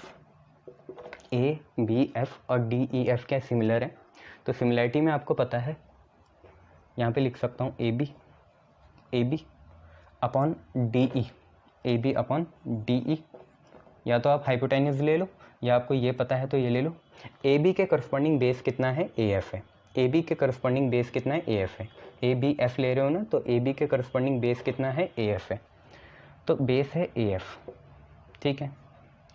ABF और DEF क्या सिमिलर है। तो सिमिलैरिटी में आपको पता है, यहाँ पे लिख सकता हूँ AB अपॉन DE, या तो आप हाइपोटेन्यूज ले लो या आपको ये पता है तो ये ले लो। AB के करस्पॉन्डिंग बेस कितना है, AF है। AB के करस्पॉन्डिंग बेस कितना है, AF है। ABF ले रहे हो ना, तो AB के करस्पॉन्डिंग बेस कितना है, AF है, तो बेस है AF, ठीक है।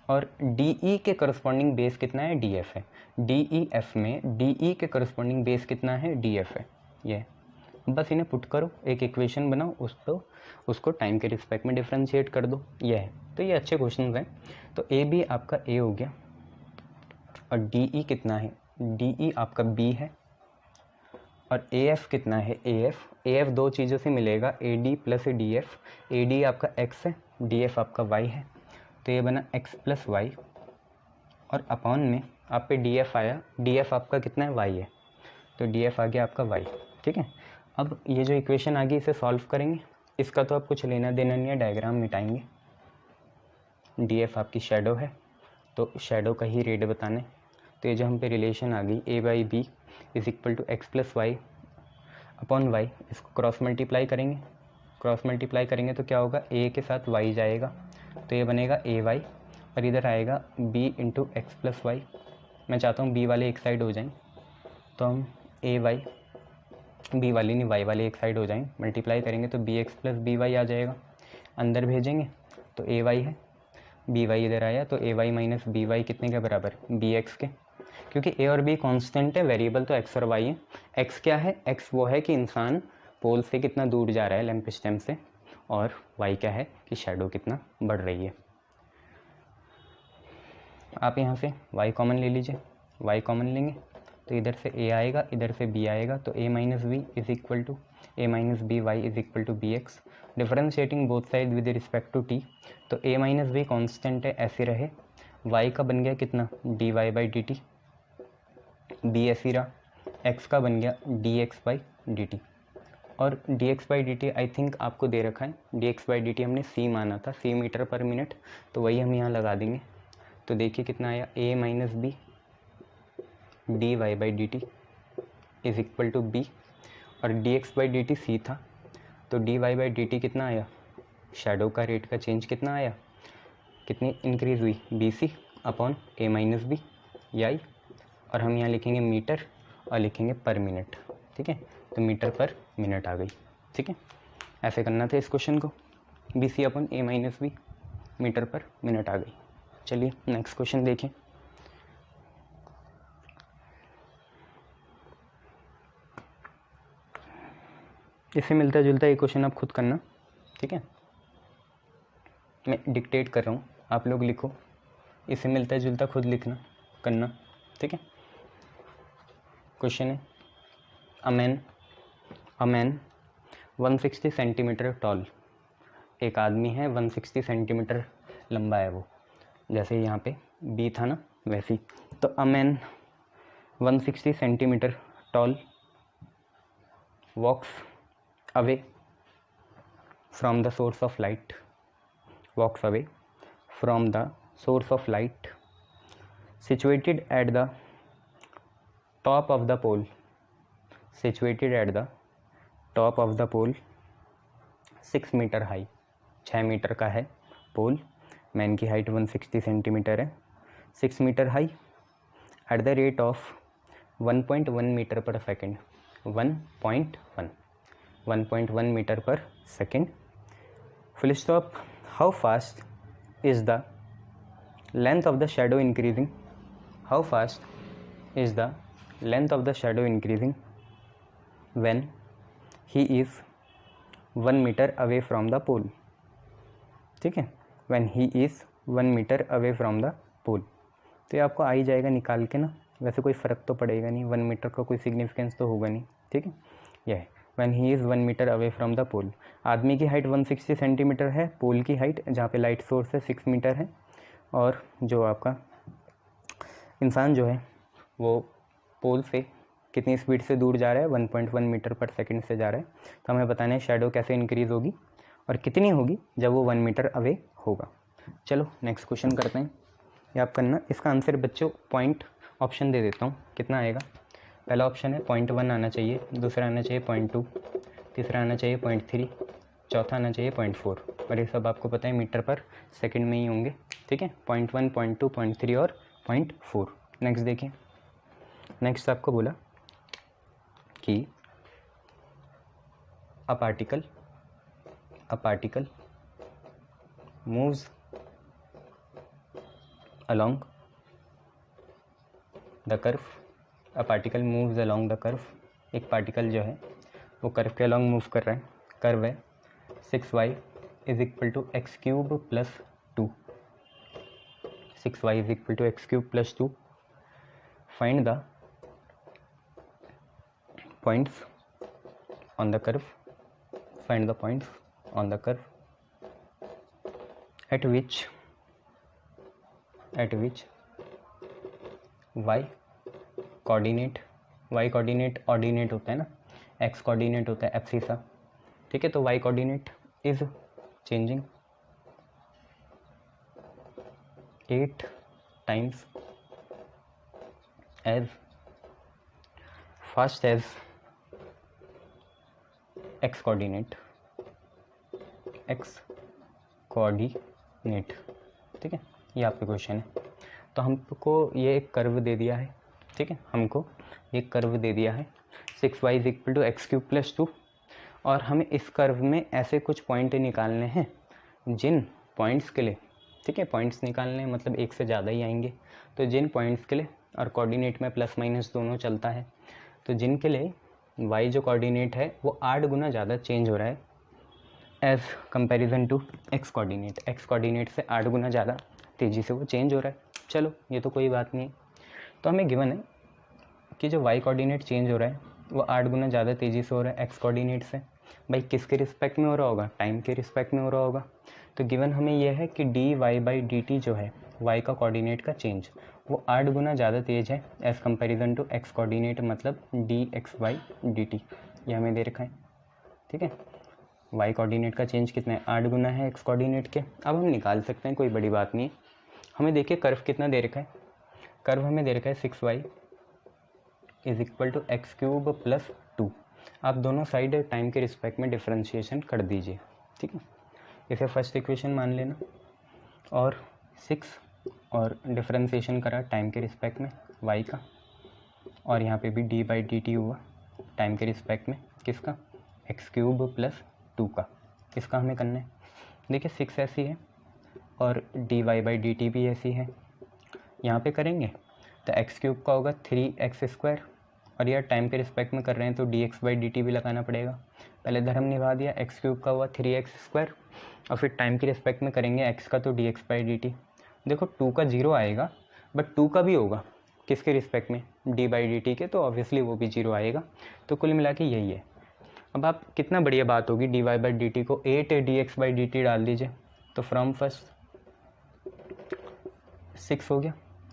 और DE के करस्पॉन्डिंग बेस कितना है, DF है। DEF में DE के करस्पॉन्डिंग बेस कितना है, DF है। ये बस इन्हें पुट करो, एक इक्वेशन बनाओ, उसको टाइम के रिस्पेक्ट में डिफ्रेंशिएट कर दो, ये है। तो ये अच्छे क्वेश्चन हैं। तो AB आपका A हो गया और DE कितना है, DE आपका B है और AF कितना है, AF दो चीज़ों से मिलेगा, AD प्लस DF। AD आपका X है, DF आपका Y है, तो ये बना X प्लस Y और अपॉन में आप पे DF आया, DF आपका कितना है, Y है, तो DF आ गया आपका Y, ठीक है। अब ये जो इक्वेशन आ गई इसे सॉल्व करेंगे, इसका तो आप कुछ लेना देना नहीं है, डायग्राम मिटाएंगे। DF आपकी शेडो है, तो शेडो का ही रेट बताना है। तो ये जो हम पे रिलेशन आ गई A/B is equal to X plus Y upon Y, इसको क्रॉस मल्टीप्लाई करेंगे तो क्या होगा, A के साथ Y जाएगा, तो ये बनेगा AY और इधर आएगा B into X plus Y. मैं चाहता हूँ B वाले एक साइड हो जाएं, तो हम AY, B वाली नहीं Y वाले एक साइड हो जाएं, मल्टीप्लाई करेंगे तो BX प्लस BY आ जाएगा, अंदर भेजेंगे तो AY है, BY इधर आया, तो AY माइनस BY कितने के बराबर, BX के, क्योंकि A और B कांस्टेंट है, वेरिएबल तो X और Y है। X क्या है, X वो है कि इंसान पोल से कितना दूर जा रहा है लैंप स्टेम से, और Y क्या है कि शेडो कितना बढ़ रही है। आप यहाँ से Y कॉमन ले लीजिए, Y कॉमन लेंगे तो इधर से A आएगा, इधर से B आएगा, तो A minus B is equal to A minus B Y is equal to BX। Differentiating both side with respect to T, तो A माइनस B कॉन्स्टेंट है, ऐसे रहे, y का बन गया कितना dy by D T, B ऐसी रहा, x का बन गया dx बाई डी टी, और dx by D T I think आपको दे रखा है, dx बाई डी टी हमने c माना था, c मीटर पर मिनट, तो वही हम यहाँ लगा देंगे। तो देखिए कितना आया a minus B D Y by D T is equal to B, और dx by D T C था, तो dy बाई डी टी कितना आया, शैडो का रेट का चेंज कितना आया, कितनी इंक्रीज़ हुई B C upon A minus B याई, और हम यहाँ लिखेंगे मीटर और लिखेंगे पर मिनट। ठीक है, तो मीटर पर मिनट आ गई। ठीक है, ऐसे करना था इस क्वेश्चन को, B C upon A minus B metre per minute आ गई। चलिए नेक्स्ट क्वेश्चन देखें। इससे मिलता जुलता एक क्वेश्चन आप खुद करना। ठीक है, मैं डिक्टेट कर रहा हूँ, आप लोग लिखो, इससे मिलता जुलता खुद लिखना करना। ठीक है, क्वेश्चन है अ मैन 160 सेंटीमीटर टॉल, एक आदमी है 160 सेंटीमीटर लंबा है वो, जैसे यहाँ पे बी था ना वैसे ही। तो a man 160 centimetre tall walks away from the source of light, walks away from the source of light situated at the top of the pole, situated at the top of the pole 6 metre high, 6 metre का है pole, man की height 160 centimetre है, 6 metre high, at the rate of 1.1 metre per second, 1.1 metre per second, full stop. How fast is the length of the shadow increasing? How fast is the length of the shadow increasing when he is 1 meter away from the pole? ठीक है, when he is 1 meter away from the pole, तो ये आपको आ ही जाएगा निकाल के ना, वैसे कोई फ़र्क तो पड़ेगा नहीं, 1 मीटर का कोई सिग्निफिकेंस तो होगा नहीं। ठीक है, यह है when he is 1 metre away from the pole. आदमी की हाइट 160 सेंटीमीटर है, पोल की हाइट जहाँ पे लाइट सोर्स है 6 मीटर है, और जो आपका इंसान जो है वो पोल से कितनी स्पीड से दूर जा रहा है, 1.1 मीटर पर सेकंड से जा रहा है। तो हमें बताना है शैडो कैसे इंक्रीज़ होगी और कितनी होगी जब वो 1 मीटर अवे होगा। चलो नेक्स्ट क्वेश्चन करते हैं, ये आप करना। इसका आंसर बच्चों पॉइंट ऑप्शन दे देता हूँ, कितना आएगा। पहला ऑप्शन है 0.1 आना चाहिए, दूसरा आना चाहिए 0.2, तीसरा आना चाहिए 0.3, चौथा आना चाहिए 0.4, और ये सब आपको पता है मीटर पर सेकंड में ही होंगे। ठीक है, 0.1, 0.2, 0.3 और 0.4। नेक्स्ट देखिए, नेक्स्ट आपको बोला कि a particle moves along the curve, a particle moves along the curve, एक पार्टिकल जो है वो कर्व के अलोंग मूव कर रहा है। कर्व है 6y is equal to x cube plus 2, 6y is equal to x cube plus 2। Find the points on the curve, find the points on the curve at which y coordinate, y coordinate ordinate होता है ना, x coordinate होता है abscissa. ठीक है, तो y coordinate is changing 8 times as fast as x coordinate, ठीक है, ये आपका क्वेश्चन है। तो हमको ये एक कर्व दे दिया है। ठीक है, हमको ये कर्व दे दिया है 6y is equal to x cube plus 2, और हमें इस कर्व में ऐसे कुछ पॉइंट निकालने हैं जिन पॉइंट्स के लिए, ठीक है, पॉइंट्स निकालने हैं मतलब एक से ज़्यादा ही आएंगे, तो जिन पॉइंट्स के लिए, और कोऑर्डिनेट में प्लस माइनस दोनों चलता है, तो जिनके लिए y जो कोऑर्डिनेट है वो 8 गुना ज़्यादा चेंज हो रहा है as comparison to x coordinate, x coordinate से 8 गुना ज़्यादा तेज़ी से वो चेंज हो रहा है। चलो ये तो कोई बात नहीं है। तो हमें गिवन है कि जो y कोऑर्डिनेट चेंज हो रहा है वो 8 गुना ज़्यादा तेज़ी से हो रहा है x कोऑर्डिनेट से। भाई किसके रिस्पेक्ट में हो रहा होगा, टाइम के रिस्पेक्ट में हो रहा होगा, तो गिवन हमें यह है कि d Y by D t जो है y का कोऑर्डिनेट का चेंज वो 8 गुना ज़्यादा तेज है as comparison to x coordinate, मतलब D x by D T, ये हमें दे रखा है। ठीक है, y कोऑर्डिनेट का चेंज कितना है, 8 गुना है x कोऑर्डिनेट के। अब हम निकाल सकते हैं, कोई बड़ी बात नहीं है। हमें देखिए कर्व कितना दे रखा है, कर्व हमें दे रखा है 6y is equal to x cube plus 2। आप दोनों साइड टाइम के रिस्पेक्ट में डिफ्रेंशिएशन कर दीजिए। ठीक है, इसे फर्स्ट इक्वेशन मान लेना और 6 और डिफ्रेंशिएशन करा टाइम के रिस्पेक्ट में y का, और यहाँ पे भी डी बाई डी टी हुआ टाइम के रिस्पेक्ट में किसका, एक्स क्यूब प्लस 2 का। इसका हमें करना है। देखिए 6 ऐसी है और d Y by D t भी ऐसी है। यहाँ पे करेंगे तो एक्स क्यूब का होगा 3x², और यह टाइम के रिस्पेक्ट में कर रहे हैं तो D x by D t भी लगाना पड़ेगा। पहले धर्म निभा दिया, एक्स क्यूब का हुआ 3x², और फिर टाइम के रिस्पेक्ट में करेंगे एक्स का तो D x by D T. देखो 2 का 0 आएगा, बट 2 का भी होगा किसके रिस्पेक्ट में, डी बाई डी टी के, तो ऑब्वियसली वो भी 0 आएगा। तो कुल मिला के यही है। अब आप कितना बढ़िया बात होगी, d Y by D t को 8 D x by D T डाल दीजिए, तो फ्रॉम फर्स्ट 6 हो गया।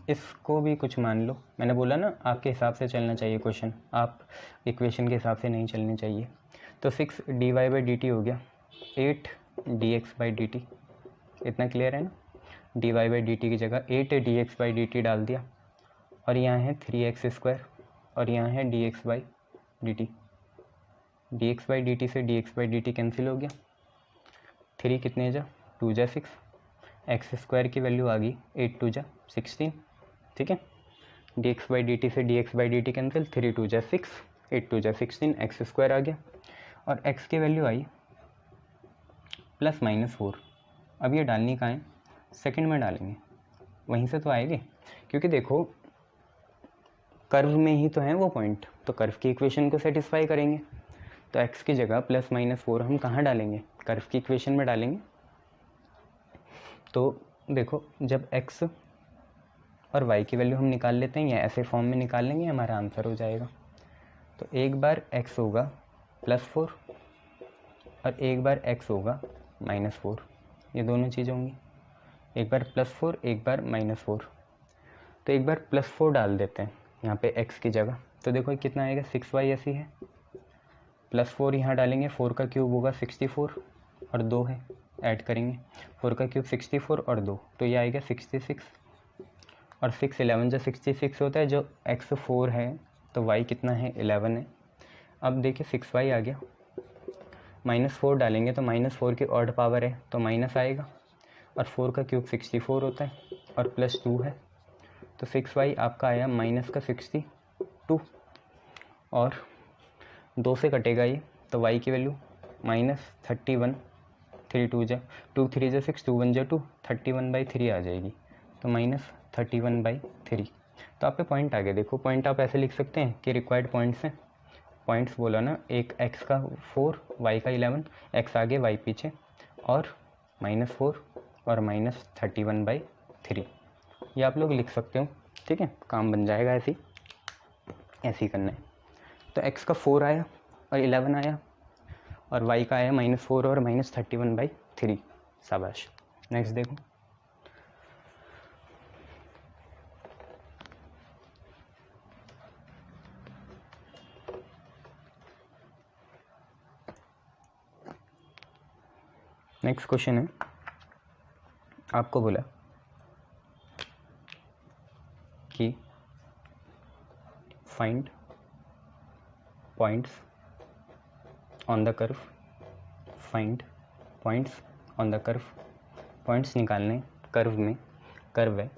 इसको भी कुछ मान लो, मैंने बोला ना आपके हिसाब से चलना चाहिए क्वेश्चन, आप इक्वेशन के हिसाब से नहीं चलनी चाहिए। तो 6 D Y by D T हो गया 8 D x by D T, इतना क्लियर है ना। D Y by D T की जगह 8 D x by D T डाल दिया, और यहाँ है 3x² और यहाँ है D x by D T. D x by D T से D x by D T cancel हो गया, 3 कितने जा 2 जा 6, x² की वैल्यू आ गई 8 2 जा 16। ठीक है, D x by D T से D x by D T cancel, 3 2 जा 6, 8 2 जा 16, x² आ गया, और x की वैल्यू आई +-4। अब ये डालनी कहाँ है, सेकंड में डालेंगे, वहीं से तो आएगी, क्योंकि देखो कर्व में ही तो है वो पॉइंट, तो कर्व की इक्वेशन को सेटिस्फाई करेंगे। तो x की जगह +-4 हम कहाँ डालेंगे, कर्व की इक्वेशन में डालेंगे। तो देखो जब x और y की वैल्यू हम निकाल लेते हैं, या ऐसे फॉर्म में निकाल लेंगे, हमारा आंसर हो जाएगा। तो एक बार x होगा +4 और एक बार x होगा -4, ये दोनों चीज़ें होंगी, एक बार +4 एक बार -4। तो एक बार +4 डाल देते हैं यहाँ पे x की जगह, तो देखो कितना आएगा, 6y ऐसी है, +4 यहाँ डालेंगे, 4 का क्यूब होगा 64 और 2 है, ऐड करेंगे 4 का क्यूब 64 और 2, तो ये आएगा 66, और 6 11 जो 66 होता है, जो x 4 है तो y कितना है 11 है। अब देखिए 6y आ गया, -4 डालेंगे तो -4 की ऑड पावर है तो माइनस आएगा, और 4 का क्यूब 64 होता है और +2 है, तो 6y आपका आया -62, और 2 से कटेगा ये, तो y की वैल्यू -31, 3 2 जा 2 3 जा 6, 2 1 जा 2, 31/3 आ जाएगी, तो -31/3। तो आप पे पॉइंट आ गया। देखो पॉइंट आप ऐसे लिख सकते हैं कि रिक्वायर्ड पॉइंट्स हैं, पॉइंट्स बोला ना, एक x का 4 y का 11, x आगे y पीछे, और -4 और -31/3, ये आप लोग लिख सकते हो। ठीक है, काम बन जाएगा, ऐसे ही करना है। तो x का 4 आया और 11 आया, और y का आया -4 और -31/3। शाबाश। नेक्स्ट देखो, नेक्स्ट क्वेश्चन है, आपको बोला कि find points on the curve, find points on the curve, points निकालने कर्व में। कर्व है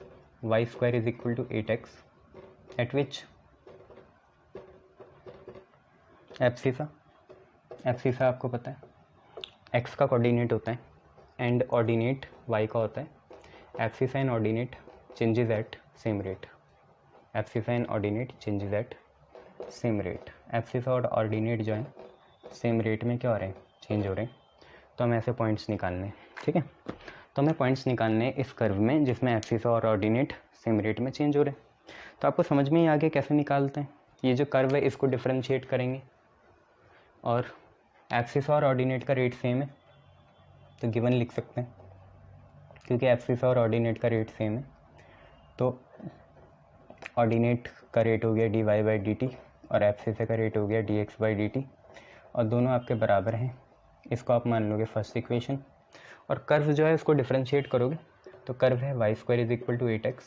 y² = 8x, एट विच एब्सिसा आपको पता है x का कोऑर्डिनेट होता है एंड ऑर्डिनेट y का होता है। Abscissa and ordinate changes at same rate, abscissa and ordinate changes at same rate. Abscissa और ऑर्डिनेट जो है सेम रेट में क्या हो रहे हैं, चेंज हो रहे हैं। तो हमें ऐसे पॉइंट्स निकालने हैं। ठीक है, तो हमें पॉइंट्स निकालने हैं इस कर्व में जिसमें एब्सिसा और ऑर्डिनेट सेम रेट में चेंज हो रहे हैं। तो आपको समझ में ही आगे कैसे निकालते हैं। ये जो कर्व है इसको डिफरेंशिएट करेंगे, और एब्सिसा और ऑर्डिनेट का रेट सेम है तो गिवन लिख सकते हैं क्योंकि एब्सिस और ऑर्डिनेट का रेट सेम है, तो ऑर्डिनेट का रेट हो गया dy बाई डी टी और एब्सिस का रेट हो गया dx बाई डी टी, और दोनों आपके बराबर हैं। इसको आप मान लोगे फर्स्ट इक्वेशन, और कर्व जो है उसको डिफ्रेंशिएट करोगे तो कर्व है y square is equal to 8x,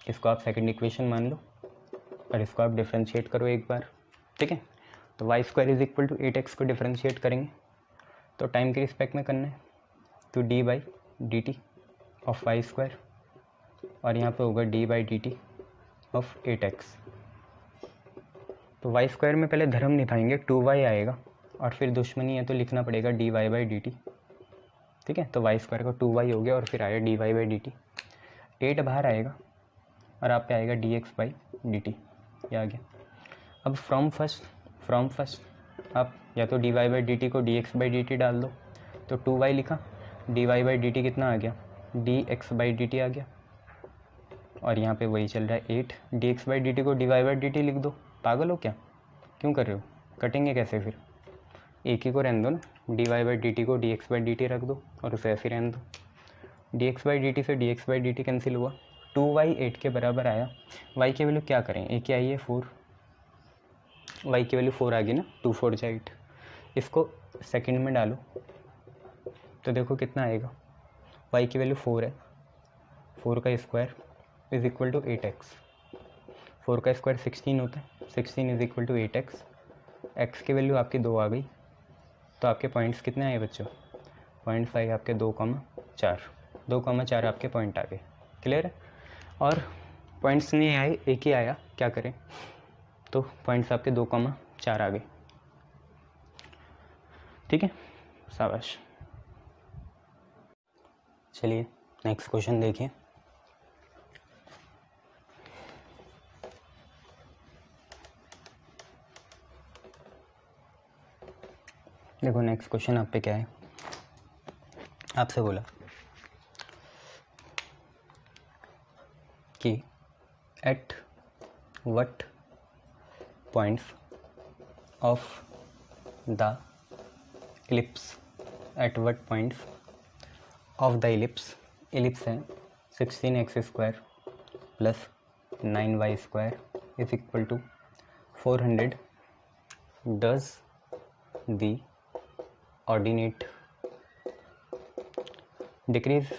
इसको आप सेकंड इक्वेशन मान लो और इसको आप डिफ्रेंशिएट करो एक बार, ठीक है। तो y square is equal to 8x को डिफ्रेंशिएट करेंगे तो टाइम के रिस्पेक्ट में करना है, तो d by D t of y square, और यहाँ पे होगा d by D t of 8x। तो वाई स्क्वायर में पहले धर्म निभाएंगे, 2y आएगा, और फिर दुश्मनी है तो लिखना पड़ेगा dy बाई डी टी, ठीक है। तो वाई स्क्वायर का 2y हो गया और फिर आया dy बाई डी टी, 8 बाहर आएगा और आप पे आएगा dx बाई डी टी, ये आ गया। अब फ्रॉम फर्स्ट आप या तो dy बाई डी टी को dx बाई डी टी डाल दो, तो 2y लिखा, dy बाई डी टी कितना आ गया, dx बाई डी टी आ गया, और यहाँ पे वही चल रहा है 8, dx बाई डी टी को dy बाई डी टी लिख दो। पागल हो क्या, क्यों कर रहे हो, कटेंगे कैसे फिर, एक ही को रहने दो ना, dy बाई डी टी को dx बाई डी टी रख दो और उसे ऐसे रहने दो। dx बाई डी टी से dx by D T cancel हुआ, 2y 8 के बराबर आया। y की वैल्यू क्या करें, एक ही आई है 4, y की वैल्यू 4 आ गई ना, 2 4 जा 8, इसको सेकंड में डालो तो देखो कितना आएगा, y की वैल्यू 4 है, 4 का square is equal to 8x, 4 का स्क्वायर 16 होता है, 16 is equal to 8x, x की वैल्यू आपकी 2 आ गई, तो आपके पॉइंट्स कितने आए बच्चों, पॉइंट्स आए आपके 2,4 आपके पॉइंट आ गए, क्लियर है। और पॉइंट्स नहीं आए, एक ही आया, क्या करें, तो पॉइंट्स आपके 2,4 आ गए, ठीक है, शाबाश। चलिए नेक्स्ट क्वेश्चन देखिए। देखो नेक्स्ट क्वेश्चन आप पे क्या है, आपसे बोला कि at what points of the ellipse, at what points of the ellipse, ellipse है 16x square plus 9y square is equal to 400, does the ordinate decrease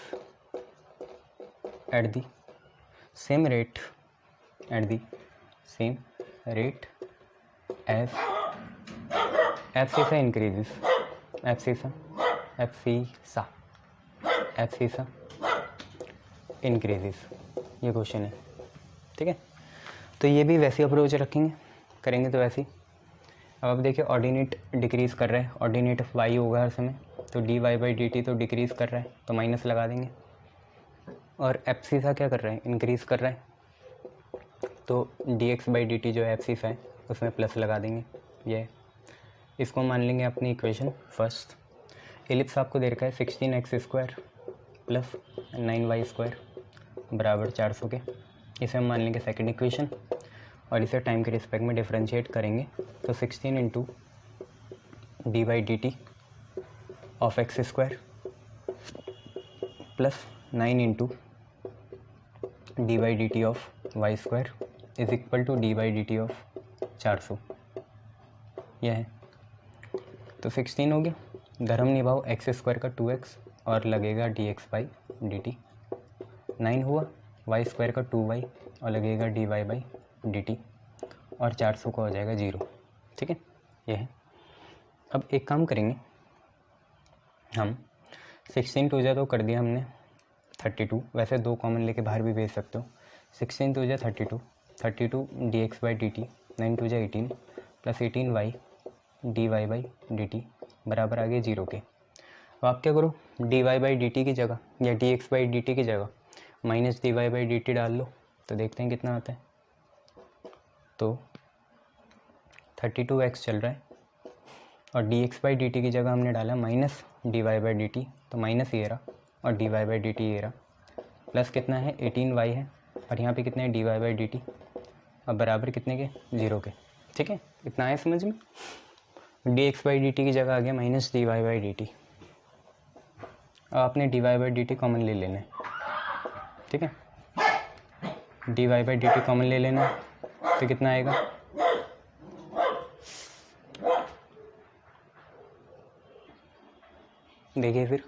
at the same rate as abscissa increases, abscissa increases, ये question है, ठीक है। तो ये भी वैसी approach रखेंगे, करेंगे तो वैसी। अब आप देखिए ऑर्डिनेट डिक्रीज़ कर रहा है, ऑर्डिनेट y होगा हर समय, तो dy बाई डी टी तो डिक्रीज़ कर रहा है तो माइनस लगा देंगे, और एब्सिसा क्या कर रहा है, इंक्रीज़ कर रहा है, तो dx बाई डी टी जो एब्सिसा है उसमें प्लस लगा देंगे, ये इसको मान लेंगे अपनी इक्वेशन फर्स्ट। एलिप्स आपको दे रखा है 16x square plus 9y square बराबर 400 के, इसे हम मान लेंगे सेकंड इक्वेशन, और इसे टाइम के रिस्पेक्ट में डिफरेंशिएट करेंगे, तो 16 into d by D t of x square plus 9 into d by D t of y square is equal to d by D t of 400, यह है। तो 16 हो गया, धर्म निभाओ एक्स स्क्वायर का 2x और लगेगा d x by D t, 9 हुआ वाई स्क्वायर का 2y और लगेगा d Y by D T, और 400 का हो जाएगा 0, ठीक है, ये है। अब एक काम करेंगे हम, 16 टू जा तो कर दिया हमने 32, वैसे 2 कॉमन लेके बाहर भी भेज सकते हो, 16 टू जा 32 d x by D t, 9 टू जा 18 plus 18y d Y by D t बराबर आ गए 0 के। अब आप क्या करो, d Y by D T की जगह या d x by D T की जगह minus d Y by D T डाल लो, तो देखते हैं कितना आता है। तो 32x चल रहा है और d x by D T की जगह हमने डाला minus d Y by D t, तो माइनस ये रहा और d Y by D T ये रहा, प्लस कितना है 18y है, और यहाँ पे कितने हैं d Y by D t, अब बराबर कितने के 0 के, ठीक है, इतना आया समझ में। D x by D T की जगह आ गया minus d Y by D t. अब आपने dy by D t common ले लेना है, ठीक है। dy by D t common ले लेना है, तो कितना आएगा, देखिए फिर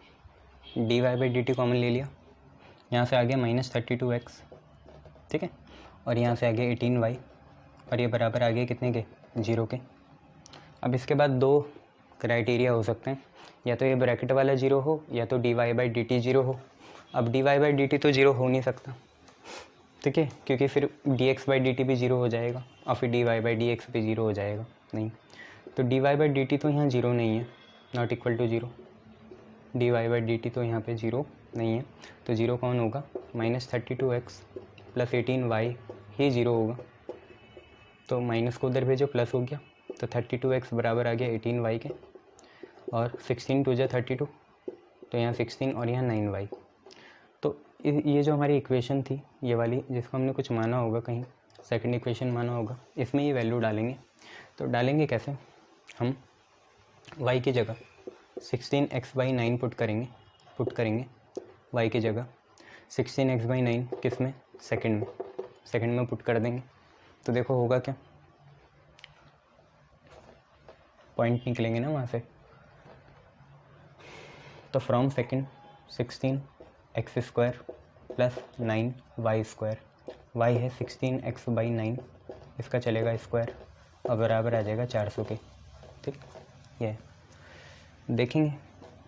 dy by D t common ले लिया, यहाँ से आ गया -32x, ठीक है, और यहाँ से आ गया 18y, और ये बराबर आ गया कितने के, 0 के। अब इसके बाद दो क्राइटेरिया हो सकते हैं, या तो ये ब्रैकेट वाला 0 हो, या तो dy बाई डी टी 0 हो। अब dy बाई डी टी तो 0 हो नहीं सकता, ठीक है, क्योंकि फिर dx बाई डी टी भी 0 हो जाएगा, और फिर dy बाई डी एक्स भी 0 हो जाएगा, नहीं। तो dy बाई डी टी तो यहाँ 0 नहीं है, not equal to 0। dy by D t तो यहाँ पे 0 नहीं है, तो 0 कौन होगा, -32x प्लस 18y ही 0 होगा। तो माइनस को उधर भेजो, प्लस हो गया, तो 32x बराबर आ गया 18y के, और 16 टू जा 32, तो यहाँ 16 और यहाँ 9y। तो ये जो हमारी इक्वेशन थी ये वाली, जिसको हमने कुछ माना होगा कहीं, सेकंड इक्वेशन माना होगा, इसमें ये वैल्यू डालेंगे। तो डालेंगे कैसे, हम y की जगह 16x/9 पुट करेंगे y की जगह 16x/9 किस में, सेकंड में पुट कर देंगे। तो देखो होगा क्या, पॉइंट निकलेंगे ना वहाँ से। तो from second 16x² plus 9y², y है 16x/9, इसका चलेगा स्क्वायर, और बराबर आ जाएगा 400 के, ठीक। ये देखेंगे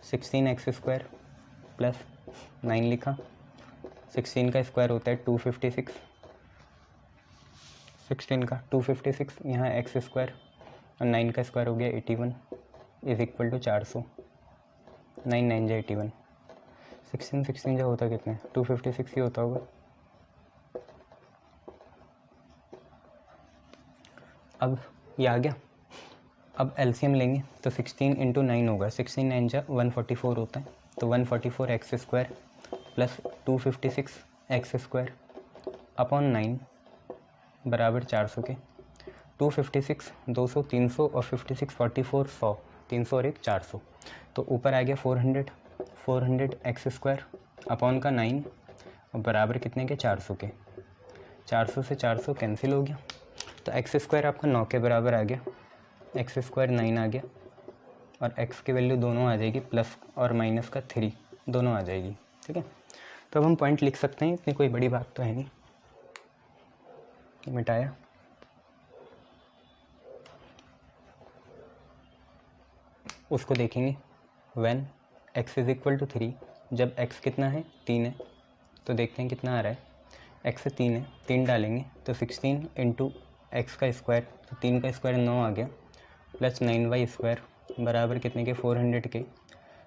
16x² प्लस 9 लिखा, 16 का स्क्वायर होता है 256, 16 का 256, यहाँ x² और 9 का स्क्वायर हो गया 81 इज इक्वल टू 400, 9 9 जा 81, 16 जो होता कितने, 256 ही होता होगा। अब ये आ गया, अब एलसीएम लेंगे तो 16 × 9 होगा, 16 9 जा 144 होता है, तो 144x² प्लस 256x² अपॉन 9 बराबर 400 के। 256 200 300 और 56 44 100, 300 और 1 400, तो ऊपर आ गया 400x² अपॉन का 9 और बराबर कितने के, 400 के। 400 से 400 कैंसिल हो गया, तो x² आपका 9 के बराबर आ गया, x² 9 आ गया, और x की वैल्यू दोनों आ जाएगी, प्लस और माइनस का 3 दोनों आ जाएगी, ठीक है। तो अब हम पॉइंट लिख सकते हैं, इतनी कोई बड़ी बात तो है नहीं। मिटाया, उसको देखेंगे when x is equal to 3, जब x कितना है, 3 है, तो देखते हैं कितना आ रहा है, x 3 है, 3 डालेंगे तो 16 × x का स्क्वायर, तो 3 का स्क्वायर 9 आ गया, प्लस 9y² बराबर कितने के, 400 के।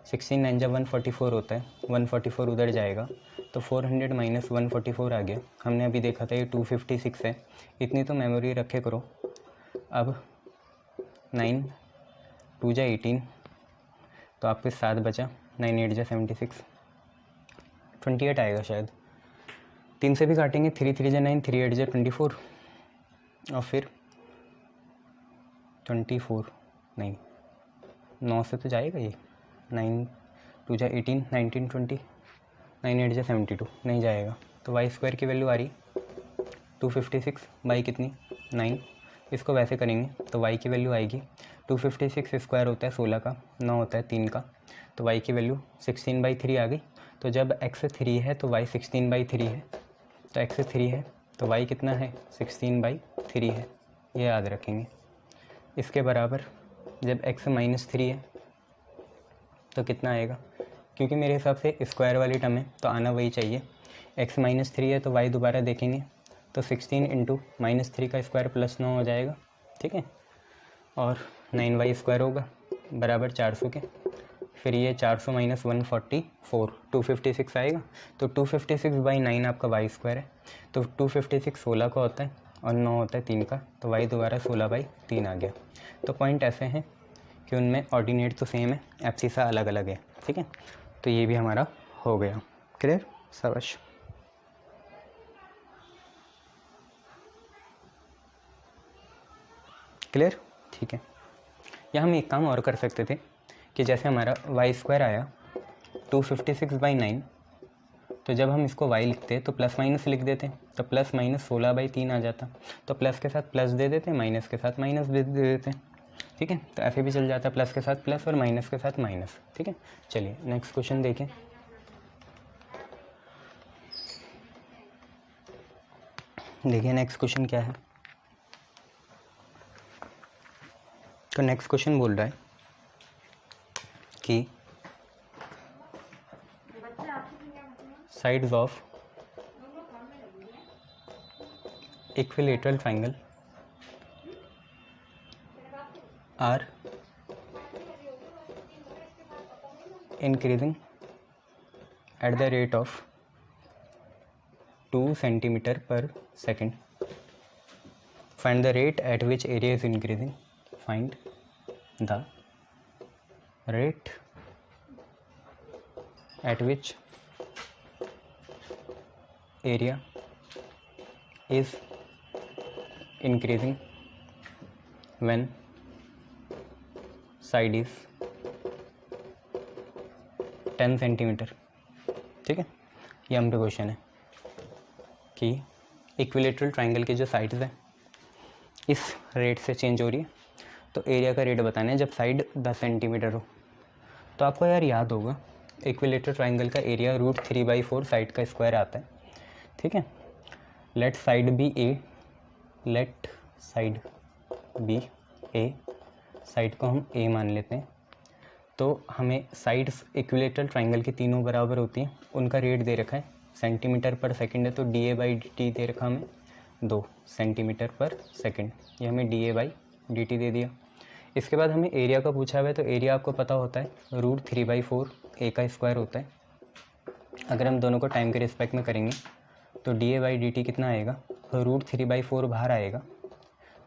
16 9 जा 144 होता है, 144 उधर जाएगा, तो 400 माइनस 144 आ गया। हमने अभी देखा था ये 256 है, इतनी तो मेमोरी रखे करो। अब 9 2 जा 18, तो आपके 7 बचा, 9 8 जा 76, 28 आएगा शायद। 3 से भी काटेंगे, 3 3 जा 9, 3 8 जा 24, और फिर 24 नहीं, 9 से तो जाएगा ये, 9 2 जा 18, 19 20, 9 8 जा 72 नहीं जाएगा। तो y² की वैल्यू आ रही 256 बाई कितनी, 9। इसको वैसे करेंगे तो y की वैल्यू आएगी 256 स्क्वायर होता है 16 का, 9 होता है 3 का, तो y की वैल्यू 16/3 आ गई। तो जब x 3 है तो y 16/3 है, तो x 3 है तो y कितना है, 16/3 है, ये याद रखेंगे। इसके बराबर जब x -3 है तो कितना आएगा, क्योंकि मेरे हिसाब से स्क्वायर वाली टर्म है तो आना वही चाहिए। x -3 है तो y दोबारा देखेंगे तो 16 × -3 का स्क्वायर प्लस 9 हो जाएगा, ठीक है, और 9y² होगा बराबर 400 के। फिर ये 400 माइनस 144, 256 आएगा, तो 256/9 आपका y² है, तो 256 16 का होता है और 9 होता है 3 का, तो y दोबारा 16/3 आ गया। तो पॉइंट ऐसे हैं कि उनमें ऑर्डिनेट तो सेम है, एब्सिसा अलग अलग है, ठीक है। तो ये भी हमारा हो गया, क्लियर, शाबाश। क्लियर, ठीक है। या हम एक काम और कर सकते थे कि जैसे हमारा y² आया 256/9, तो जब हम इसको y लिखते हैं तो प्लस माइनस लिख देते हैं, तो प्लस माइनस 16/3 आ जाता। तो प्लस के साथ प्लस दे देते हैं, माइनस के साथ माइनस दे देते हैं, ठीक है। तो ऐसे भी चल जाता है, प्लस के साथ प्लस और माइनस के साथ माइनस, ठीक है। चलिए नेक्स्ट क्वेश्चन देखें। देखिए नेक्स्ट क्वेश्चन क्या है। तो नेक्स्ट क्वेश्चन बोल रहा है कि sides of equilateral triangle are increasing at the rate of 2 centimeter per second. Find the rate at which area is increasing. Find the rate at which area is increasing when side is 10 centimetre, ठीक है। ये हम पे question है कि equilateral triangle की जो sides है इस रेट से चेंज हो रही है, तो एरिया का रेट बताना है जब साइड 10 सेंटीमीटर हो। तो आपको यार याद होगा इक्विलेटरल ट्राइंगल का एरिया √3/4 साइड का स्क्वायर आता है, ठीक है। लेट साइड बी ए, लेट साइड बी ए, साइड को हम ए मान लेते हैं। तो हमें साइड्स इक्विलेटरल ट्राइंगल की तीनों बराबर होती हैं, उनका रेट दे रखा है सेंटीमीटर पर सेकंड है, तो dA/dt दे रखा हमें 2 सेंटीमीटर पर सेकंड, ये हमें dA/dt दे दिया। इसके बाद हमें एरिया का पूछा हुआ है, तो एरिया आपको पता होता है √3/4 ए का स्क्वायर होता है। अगर हम दोनों को टाइम के रिस्पेक्ट में करेंगे तो dA/dt कितना आएगा, √3/4 बाहर आएगा।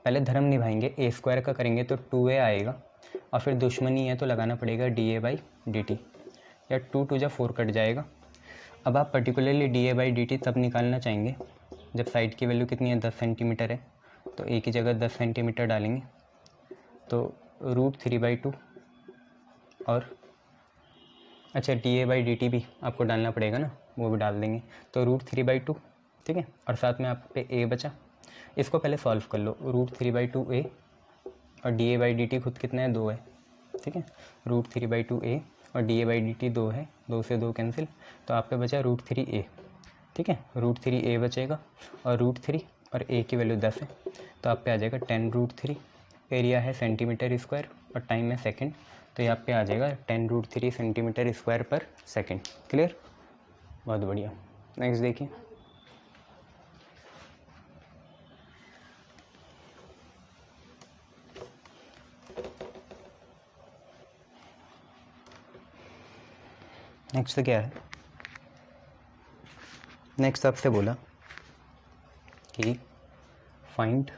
पहले धर्म निभाएंगे, ए स्क्वायर का करेंगे तो 2a आएगा, और फिर दुश्मनी है तो लगाना पड़ेगा dA/dt, या 2 2 जा 4 कट जाएगा। अब आप पर्टिकुलरली dA/dt तब निकालना चाहेंगे जब साइड की वैल्यू कितनी है, 10 सेंटीमीटर है, तो ए की जगह 10 सेंटीमीटर डालेंगे, तो √3/2 और अच्छा dA/dt भी आपको डालना पड़ेगा ना, वो भी डाल देंगे, तो √3/2, ठीक है। और साथ में आप पे ए बचा, इसको पहले सॉल्व कर लो, √3/2a और dA/dt खुद कितना है, 2 है, ठीक है। √3/2a और dA/dt 2 है, 2 से 2 कैंसिल, तो आप पे बचा √3a, ठीक है। √3a बचेगा और √3 और a की वैल्यू 10 है, तो आप पे आ जाएगा 10√3। एरिया है सेंटीमीटर स्क्वायर और टाइम है सेकंड, तो यहाँ पे आ जाएगा 10√3 सेंटीमीटर स्क्वायर पर सेकंड। क्लियर, बहुत बढ़िया। नेक्स्ट देखिए। नेक्स्ट क्या है, नेक्स्ट आपसे बोला कि find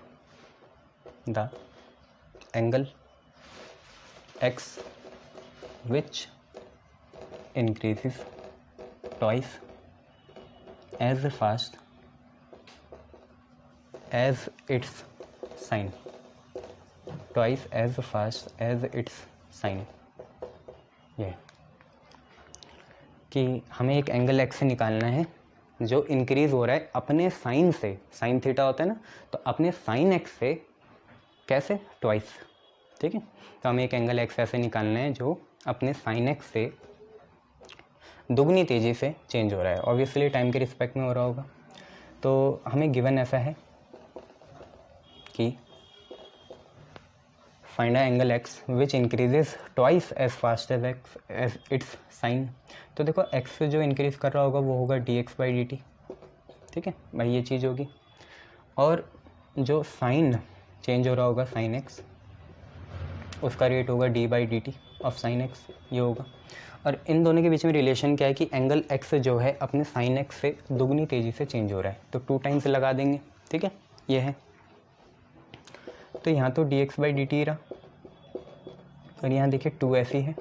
the angle x which increases twice as fast as its sine, twice as fast as its sine। ये कि हमें एक एंगल x से निकालना है जो इंक्रीज़ हो रहा है अपने साइन से, साइन थीटा होता है ना, तो अपने साइन x से कैसे, ट्वाइस, ठीक है। तो हमें एक एंगल x ऐसे निकालना है जो अपने साइन x से दुगनी तेज़ी से चेंज हो रहा है, ऑब्वियसली टाइम के रिस्पेक्ट में हो रहा होगा। तो हमें गिवन ऐसा है कि find a angle x which increases twice as fast as x as its sine. तो देखो x जो इंक्रीज कर रहा होगा वो होगा dx/dt, ठीक है भाई, ये चीज़ होगी। और जो साइन चेंज हो रहा होगा साइन x, उसका रेट होगा d/dt ऑफ साइन x, ये होगा। और इन दोनों के बीच में रिलेशन क्या है कि एंगल x जो है अपने साइन x से दुगनी तेज़ी से चेंज हो रहा है, तो 2 टाइम्स लगा देंगे, ठीक है, ये है। तो यहाँ तो dx/dt रहा और यहाँ देखिए 2 ऐसी है,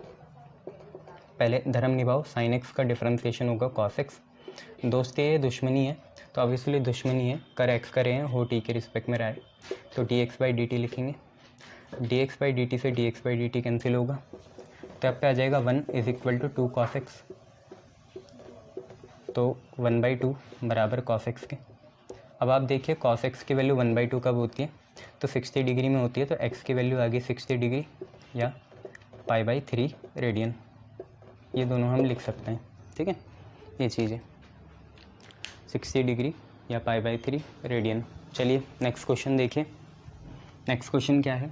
पहले धर्म निभाओ, साइन x का डिफरेंशिएशन होगा cos x, दोस्ती है दुश्मनी है, तो ऑब्वियसली दुश्मनी है, कर x करे हैं, हो t के रिस्पेक्ट में रहा है, तो dx/dt लिखेंगे। dx/dt से dx/dt कैंसिल होगा, तो यहाँ पे आ जाएगा 1 = 2 cos x, तो 1/2 बराबर cos x के। अब आप देखिए cos x की वैल्यू 1/2 कब होती है, तो 60 डिग्री में होती है, तो x की वैल्यू आ गई 60 डिग्री या π/3 रेडियन, ये दोनों हम लिख सकते हैं। ठीक है, ये चीज़ है 60 डिग्री या π/3 रेडियन। चलिए नेक्स्ट क्वेश्चन देखिए। नेक्स्ट क्वेश्चन क्या है,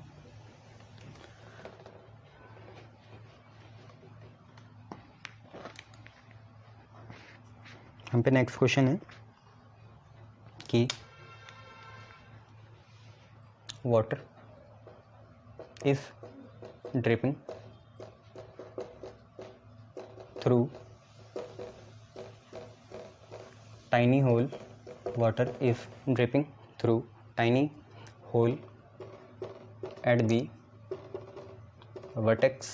हम पे नेक्स्ट क्वेश्चन है कि water is dripping through tiny hole, water is dripping through tiny hole at the vertex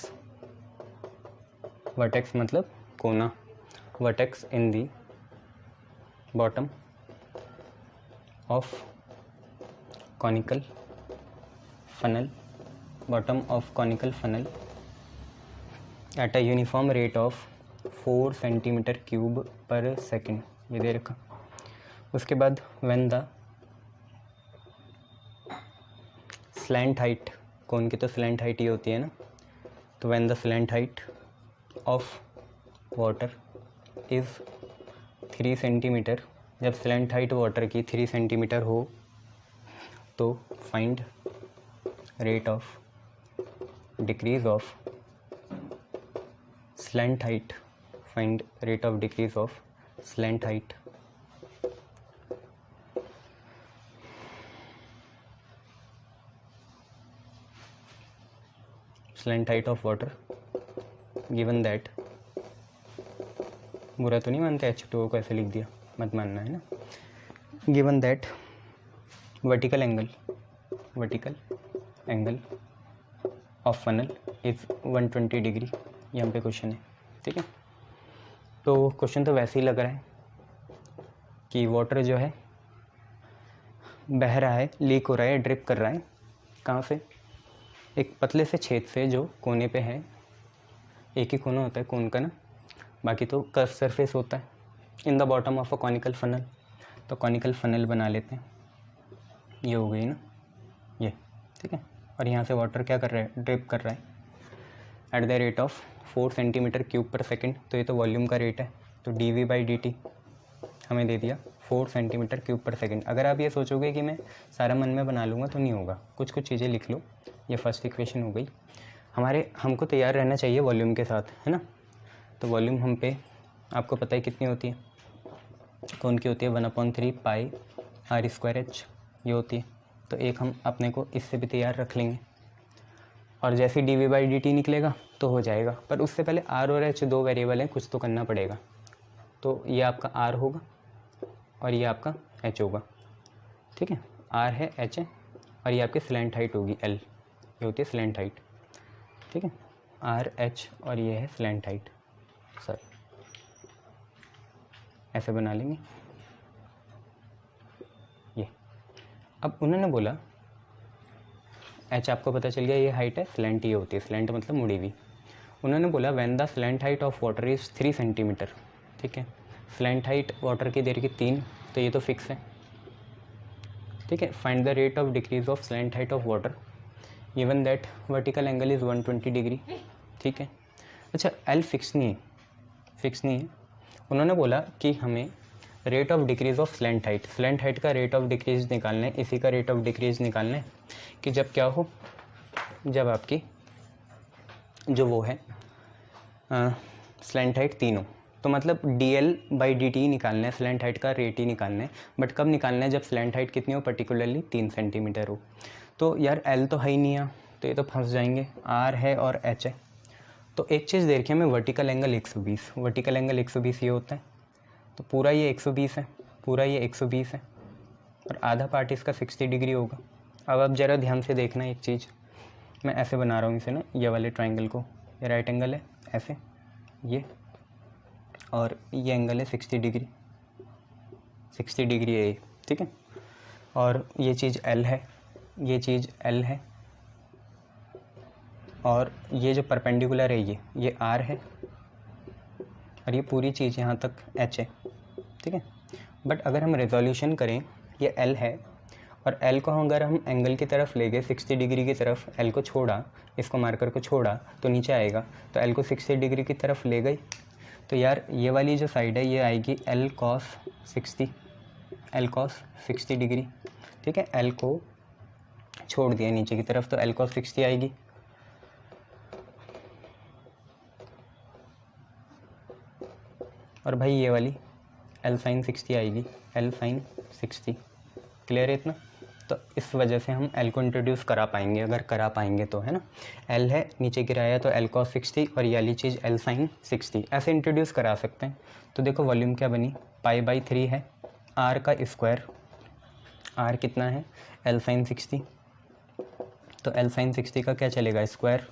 मतलब कोना, vertex in the bottom of conical funnel, at a uniform rate of 4 cm³ per second, ये दे रखा। उसके बाद when the slant height, कोन की तो slant height ये होती है ना, तो when the slant height of water is 3 centimetre, जब स्लैंट हाइट वाटर की 3 सेंटीमीटर हो तो find rate of decrease of slant height, find rate of decrease of slant height, of water given that, बुरा तो नहीं मानते H2O को ऐसे लिख दिया, मत मानना है ना। given that vertical angle of funnel is 120 degree, ये हम पे क्वेश्चन है। ठीक है, तो क्वेश्चन तो वैसे ही लग रहा है कि वाटर जो है बह रहा है, लीक हो रहा है, ड्रिप कर रहा है, कहाँ से, एक पतले से छेद से जो कोने पे है। एक ही कोना होता है कोन का ना, बाकी तो कर्व सरफेस होता है। In the bottom of a conical funnel, तो कॉनिकल फनल बना लेते हैं, ये हो गई ना ये। ठीक है, और यहाँ से वाटर क्या कर रहा है, ड्रिप कर रहा है at the rate of 4 cm³ पर सेकेंड, तो ये तो वॉल्यूम का रेट है, तो dV/dt हमें दे दिया 4 cm³ पर सेकेंड। अगर आप ये सोचोगे कि मैं सारा मन में बना लूँगा तो नहीं होगा, कुछ कुछ चीज़ें लिख लो। ये फर्स्ट इक्वेशन हो गई। हमको तैयार रहना चाहिए वॉल्यूम के साथ, है ना। तो वॉल्यूम हम पे आपको पता है कितनी होती है, कौन की होती है, 1/3 πr²h ये होती है। तो एक हम अपने को इससे भी तैयार रख लेंगे, और जैसे dV/dt निकलेगा तो हो जाएगा। पर उससे पहले r और h दो वेरिएबल हैं, कुछ तो करना पड़ेगा। तो ये आपका r होगा और ये आपका h होगा। ठीक है, r है, h है, और ये आपकी स्लैंट हाइट होगी l, ये होती है स्लैंट हाइट। ठीक है, r h और ये है स्लैंट हाइट, सॉरी ऐसे बना लेंगे ये। अब उन्होंने बोला h आपको पता चल गया, ये हाइट है, स्लैंट ये होती है, स्लैंट मतलब मुड़ी हुई। उन्होंने बोला when the slant height of water is 3 centimetre. ठीक है, स्लैंट हाइट वाटर की दे रखी 3, तो ये तो फिक्स है। ठीक है, find the rate of decrease of slant height of water given that vertical angle is 120 degree. ठीक है, अच्छा एल फिक्स नहीं है। उन्होंने बोला कि हमें rate of decrease of slant height का रेट ऑफ डिक्रीज निकालना है, इसी का रेट ऑफ डिक्रीज निकालना है कि जब क्या हो, जब आपकी जो वो है स्लैंट हाइट 3 हो। तो मतलब dL/dt निकालना है, स्लैंट हाइट का रेट ही निकालना है। बट कब निकालना है, जब स्लैंट हाइट कितनी हो, पर्टिकुलरली 3 सेंटीमीटर हो। तो यार L तो है ही नहीं है, तो ये तो फंस जाएंगे, R है और H है। तो एक चीज़ देखिए हमें, वर्टिकल एंगल 120, वर्टिकल एंगल 120 ये होता है, तो पूरा ये 120 है, पूरा ये 120 है, और आधा पार्ट इसका 60 डिग्री होगा। अब आप ज़रा ध्यान से देखना एक चीज़, मैं ऐसे बना रहा हूँ इसे ना, ये वाले ट्राइंगल को, ये राइट एंगल है ऐसे ये, और ये एंगल है 60 डिग्री, 60 डिग्री है ये। ठीक है, और ये चीज़ L है, ये चीज़ L है, और ये जो परपेंडिकुलर है ये R है, और ये पूरी चीज़ यहाँ तक H है, ठीक है। बट अगर हम रेजोल्यूशन करें, ये L है, और L को अगर हम एंगल की तरफ ले गए 60 डिग्री की तरफ, L को छोड़ा, इसको मार्कर को छोड़ा तो नीचे आएगा, तो L को 60 डिग्री की तरफ ले गई, तो यार ये वाली जो साइड है ये आएगी L cos 60 डिग्री, ठीक है। L को छोड़ दिया नीचे की तरफ तो L cos 60 आएगी, और भाई ये वाली L sin 60 आएगी, L sin 60। क्लियर है इतना? तो इस वजह से हम L को इंट्रोड्यूस करा पाएंगे, अगर करा पाएंगे तो, है ना। L है, नीचे गिराया तो L cos 60, और ये वाली चीज़ L sin 60, ऐसे इंट्रोड्यूस करा सकते हैं। तो देखो वॉल्यूम क्या बनी, π/3 है, R का स्क्वायर, R कितना है, L sin 60, तो L sin 60 का क्या चलेगा, स्क्वायर,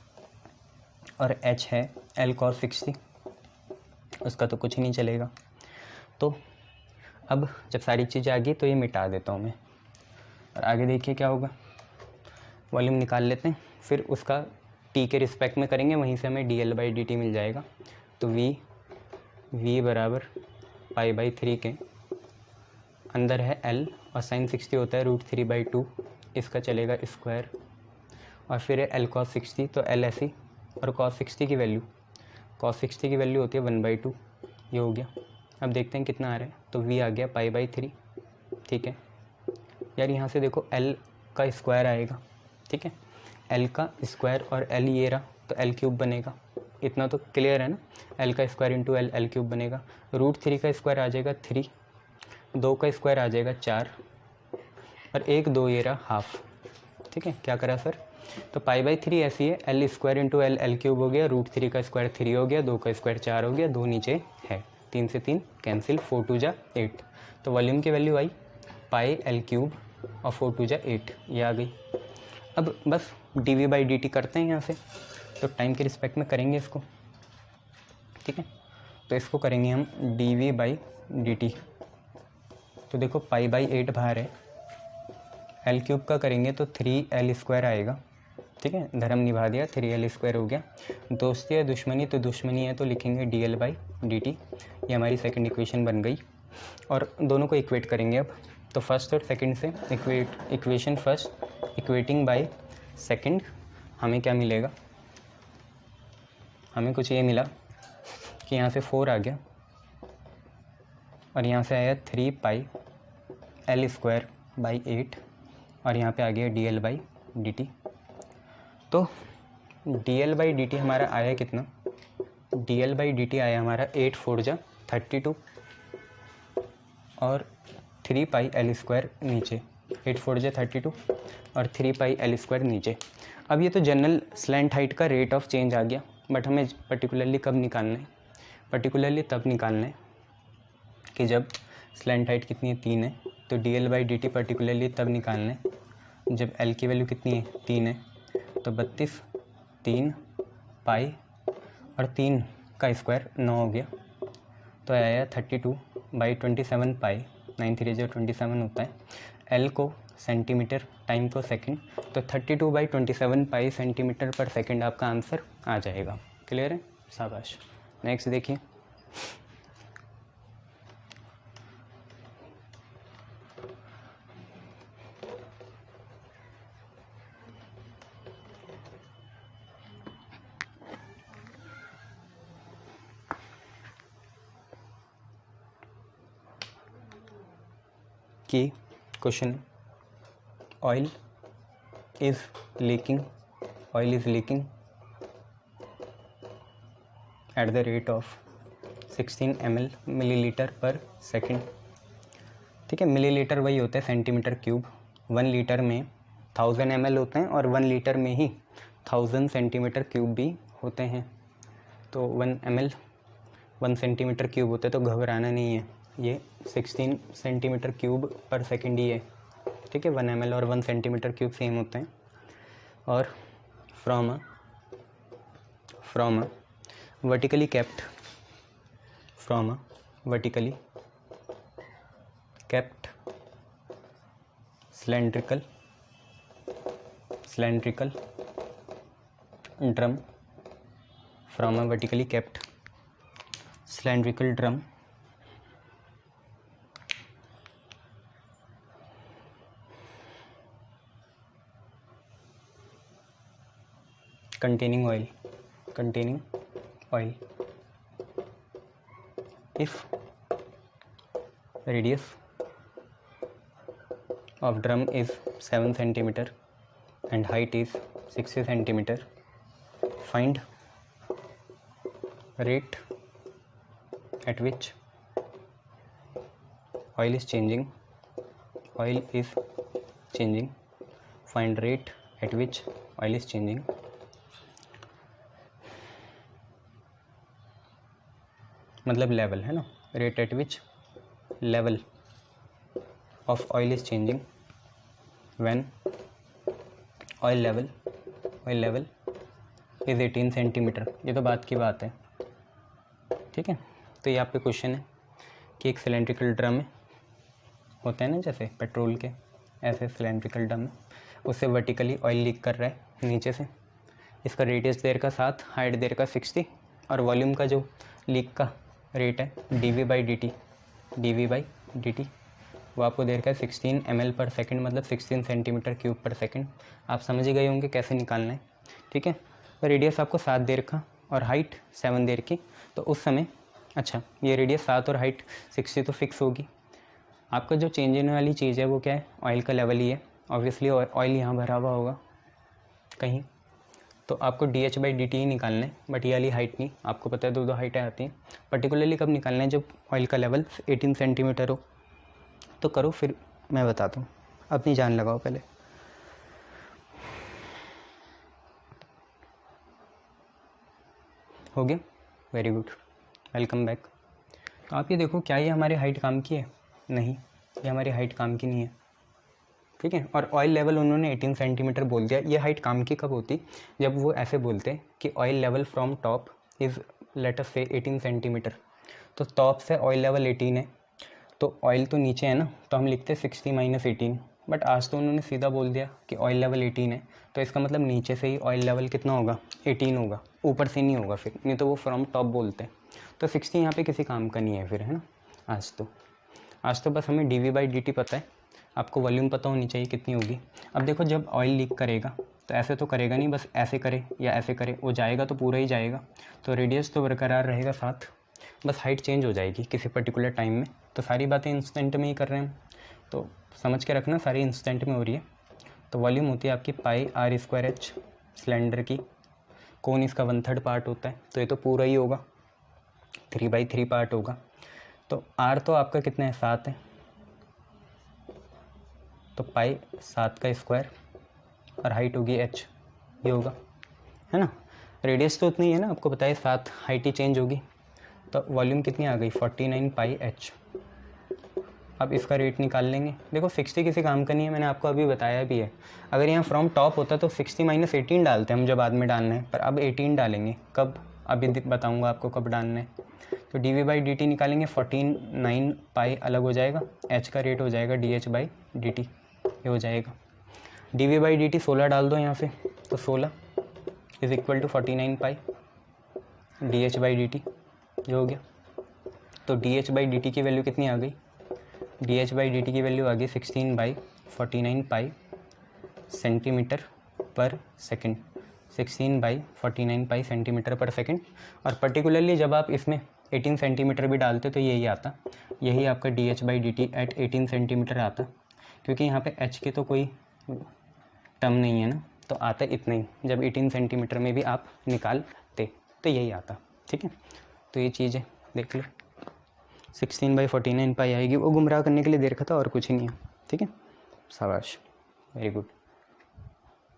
और H है L cos 60, उसका तो कुछ ही नहीं चलेगा। तो अब जब सारी चीज़ें आ गई तो ये मिटा देता हूँ मैं, और आगे देखिए क्या होगा। वॉल्यूम निकाल लेते हैं, फिर उसका t के रिस्पेक्ट में करेंगे, वहीं से हमें dl/dt मिल जाएगा। तो v बराबर π/3 के अंदर है L, और sin 60 होता है √3/2, इसका चलेगा स्क्वायर, और फिर है L cos 60, तो L ऐसी, और cos 60 की वैल्यू होती है 1/2, ये हो गया। अब देखते हैं कितना आ रहा है, तो v आ गया π/3, ठीक है। यार यहाँ से देखो L का स्क्वायर आएगा, ठीक है, L का स्क्वायर, और L ये रहा, तो L क्यूब बनेगा, इतना तो क्लियर है ना। L का स्क्वायर इंटू L क्यूब बनेगा, √3 का स्क्वायर आ जाएगा 3, 2 का स्क्वायर आ जाएगा 4, और 1 2 ये रहा हाफ, ठीक है। क्या करा सर, तो π/3 ऐसी है, L square into L cube हो गया, √3 का स्क्वायर 3 हो गया, 2 का स्क्वायर 4 हो गया, 2 नीचे है, 3 से 3 कैंसिल, 4 2 जा 8, तो वॉल्यूम की वैल्यू आई π/L3 और 4 2 जा 8, ये आ गई। अब बस dv/dt करते हैं यहाँ से, तो टाइम के रिस्पेक्ट में करेंगे इसको, ठीक है। तो इसको करेंगे हम dv/dt, तो देखो π/8 बाहर है, L3 का करेंगे तो 3L² आएगा, ठीक है, धर्म निभा दिया, 3L² हो गया। दोस्ती है दुश्मनी, तो दुश्मनी है तो लिखेंगे dl/dt, ये हमारी सेकंड इक्वेशन बन गई, और दोनों को इक्वेट करेंगे अब। तो फर्स्ट और सेकंड से equation first equating by second, हमें क्या मिलेगा, हमें कुछ ये मिला कि यहाँ से 4 आ गया, और यहाँ से आया 3πL²/8, और यहाँ पे आ गया dl/dt। तो dl/dt हमारा आया कितना, dl/dt आया हमारा 8 4 जा 32, और 3πL² नीचे, 8 4 जा 32 और 3πL² नीचे। अब ये तो जनरल स्लैंट हाइट का रेट ऑफ चेंज आ गया, बट हमें पर्टिकुलरली कब निकालना है, पर्टिकुलरली तब निकालना है कि जब स्लैंट हाइट कितनी है, 3 है, तो dl/dt पर्टिकुलरली तब निकालना है जब L की वैल्यू कितनी है, 3 है, तो 32 3 पाई और 3 का स्क्वायर 9 हो गया, तो आया 32/27 पाई, 9 3 जो 27 होता है। L को सेंटीमीटर, टाइम को सेकंड, तो 32/27 पाई सेंटीमीटर पर सेकंड आपका आंसर आ जाएगा। क्लियर है, शाबाश। नेक्स्ट देखिए, कि question, oil is leaking eight the rate of 16 ml millilitre पर सेकेंड, ठीक है। मिलीलीटर वही होता है सेंटीमीटर क्यूब, 1 लीटर में 1000 ml होते हैं, और 1 लीटर में ही 1000 सेंटीमीटर क्यूब भी होते हैं। तो 1 ml 1 सेंटीमीटर क्यूब होते हैं, तो घबराना नहीं है, ये 16 सेंटीमीटर क्यूब पर सेकेंड ही है, ठीक है। 1 ml और 1 सेंटीमीटर क्यूब सेम होते हैं। और from a vertically kept cylindrical drum from a vertically kept cylindrical drum containing oil if radius of drum is 7 centimeter and height is 60 centimeter, find rate at which oil is changing, find rate at which oil is changing. मतलब level है ना, rate at which level of oil is changing when oil level is 18 centimetre. ये तो बात की बात है, ठीक है। तो ये आप पे क्वेश्चन है कि एक सिलेंड्रिकल ड्रम है, होता है ना जैसे पेट्रोल के, ऐसे सिलेंड्रिकल ड्रम है, उससे वर्टिकली ऑयल लीक कर रहा है नीचे से। इसका रेडियस देर का 7, हाइट देर का 60 और वॉल्यूम का जो लीक का रेट है dV बाई dt वो आपको दे रखा है 16 ml पर सेकेंड, मतलब 16 सेंटीमीटर क्यूब पर सेकेंड। आप समझ ही गए होंगे कैसे निकालना है, ठीक है। रेडियस आपको 7 दे रखा और हाइट 7 दे रखी, तो उस समय अच्छा ये रेडियस 7 और हाइट 60 तो फिक्स होगी। आपका जो चेंज होने वाली चीज़ है वो क्या है, ऑयल का लेवल ही है। ऑब्वियसली ऑयल यहाँ भरा हुआ होगा कहीं, तो आपको DH बाई dt ही निकालना है, बट ये वाली हाइट नहीं, आपको पता है दो हाइटें आती हैं। पर्टिकुलरली कब निकालना है, जब ऑयल का लेवल 18 सेंटीमीटर हो। तो करो, फिर मैं बताता हूँ, अपनी जान लगाओ पहले। हो गया, वेरी गुड, वेलकम बैक। तो आप ये देखो, क्या ये हमारे हाइट काम की है? नहीं, ये हमारी हाइट काम की नहीं है, ठीक है। और ऑयल लेवल उन्होंने 18 सेंटीमीटर बोल दिया। ये हाइट काम की कब होती, जब वो ऐसे बोलते कि oil level from top is let us से 18 सेंटीमीटर। तो टॉप से ऑयल लेवल 18 है, तो ऑयल तो नीचे है ना, तो हम लिखते 60 माइनस 18। बट आज तो उन्होंने सीधा बोल दिया कि ऑयल लेवल 18 है, तो इसका मतलब नीचे से ही ऑयल लेवल कितना होगा, 18 होगा, ऊपर से नहीं होगा फिर, नहीं तो वो फ्रॉम टॉप बोलते हैं। तो 60 यहाँ पे किसी काम का नहीं है फिर, है ना। आज तो बस हमें dV बाई dt पता है, आपको वॉल्यूम पता होनी चाहिए कितनी होगी। अब देखो, जब ऑयल लीक करेगा तो ऐसे तो करेगा नहीं, बस ऐसे करे या ऐसे करे, वो जाएगा तो पूरा ही जाएगा। तो रेडियस तो बरकरार रहेगा 7, बस हाइट चेंज हो जाएगी किसी पर्टिकुलर टाइम में। तो सारी बातें इंस्टेंट में ही कर रहे हैं, तो समझ के रखना, सारी इंस्टेंट में हो रही है। तो वॉल्यूम होती है आपकी पाई r²h सिलेंडर की, कौन इसका 1/3 पार्ट होता है, तो ये तो पूरा ही होगा, 3/3 पार्ट होगा। तो r तो आपका कितना है, 7 है, तो पाई 7 का स्क्वायर और हाइट होगी h, ये होगा, है ना। रेडियस तो उतनी है ना, आपको पता है 7, हाइट ही चेंज होगी। तो वॉल्यूम कितनी आ गई, 49 पाई h। अब इसका रेट निकाल लेंगे। देखो 60 किसी काम का नहीं है, मैंने आपको अभी बताया भी है। अगर यहाँ फ्रॉम टॉप होता तो 60 माइनस 18 डालते हैं हम, जब बाद में डालना है, पर अब 18 डालेंगे। कब, अभी बताऊँगा आपको कब डालना है। तो dV बाई dt निकालेंगे, 49 पाई अलग हो जाएगा, h का रेट हो जाएगा DH बाई dt, ये हो जाएगा। dV बाई dt 16 डाल दो यहाँ से, तो 16 is equal to 49 pi DH by dt, ये हो गया। तो DH बाई dt की वैल्यू कितनी आ गई, DH बाई dt की वैल्यू आ गई 16/49 pi centimetre per second, 16/49 pi centimetre per second. और पर्टिकुलरली जब आप इसमें 18 सेंटीमीटर भी डालते तो यही आता, यही आपका DH by dt at 18 centimetre आता, क्योंकि यहाँ पे h की तो कोई टर्म नहीं है ना, तो आता इतना ही। जब 18 सेंटीमीटर में भी आप निकालते तो यही आता, ठीक है। तो ये चीज़ है, देख लो, 16/49 पाई आएगी, वो गुमराह करने के लिए दे रखा था और कुछ ही नहीं है, ठीक है। शाबाश, वेरी गुड।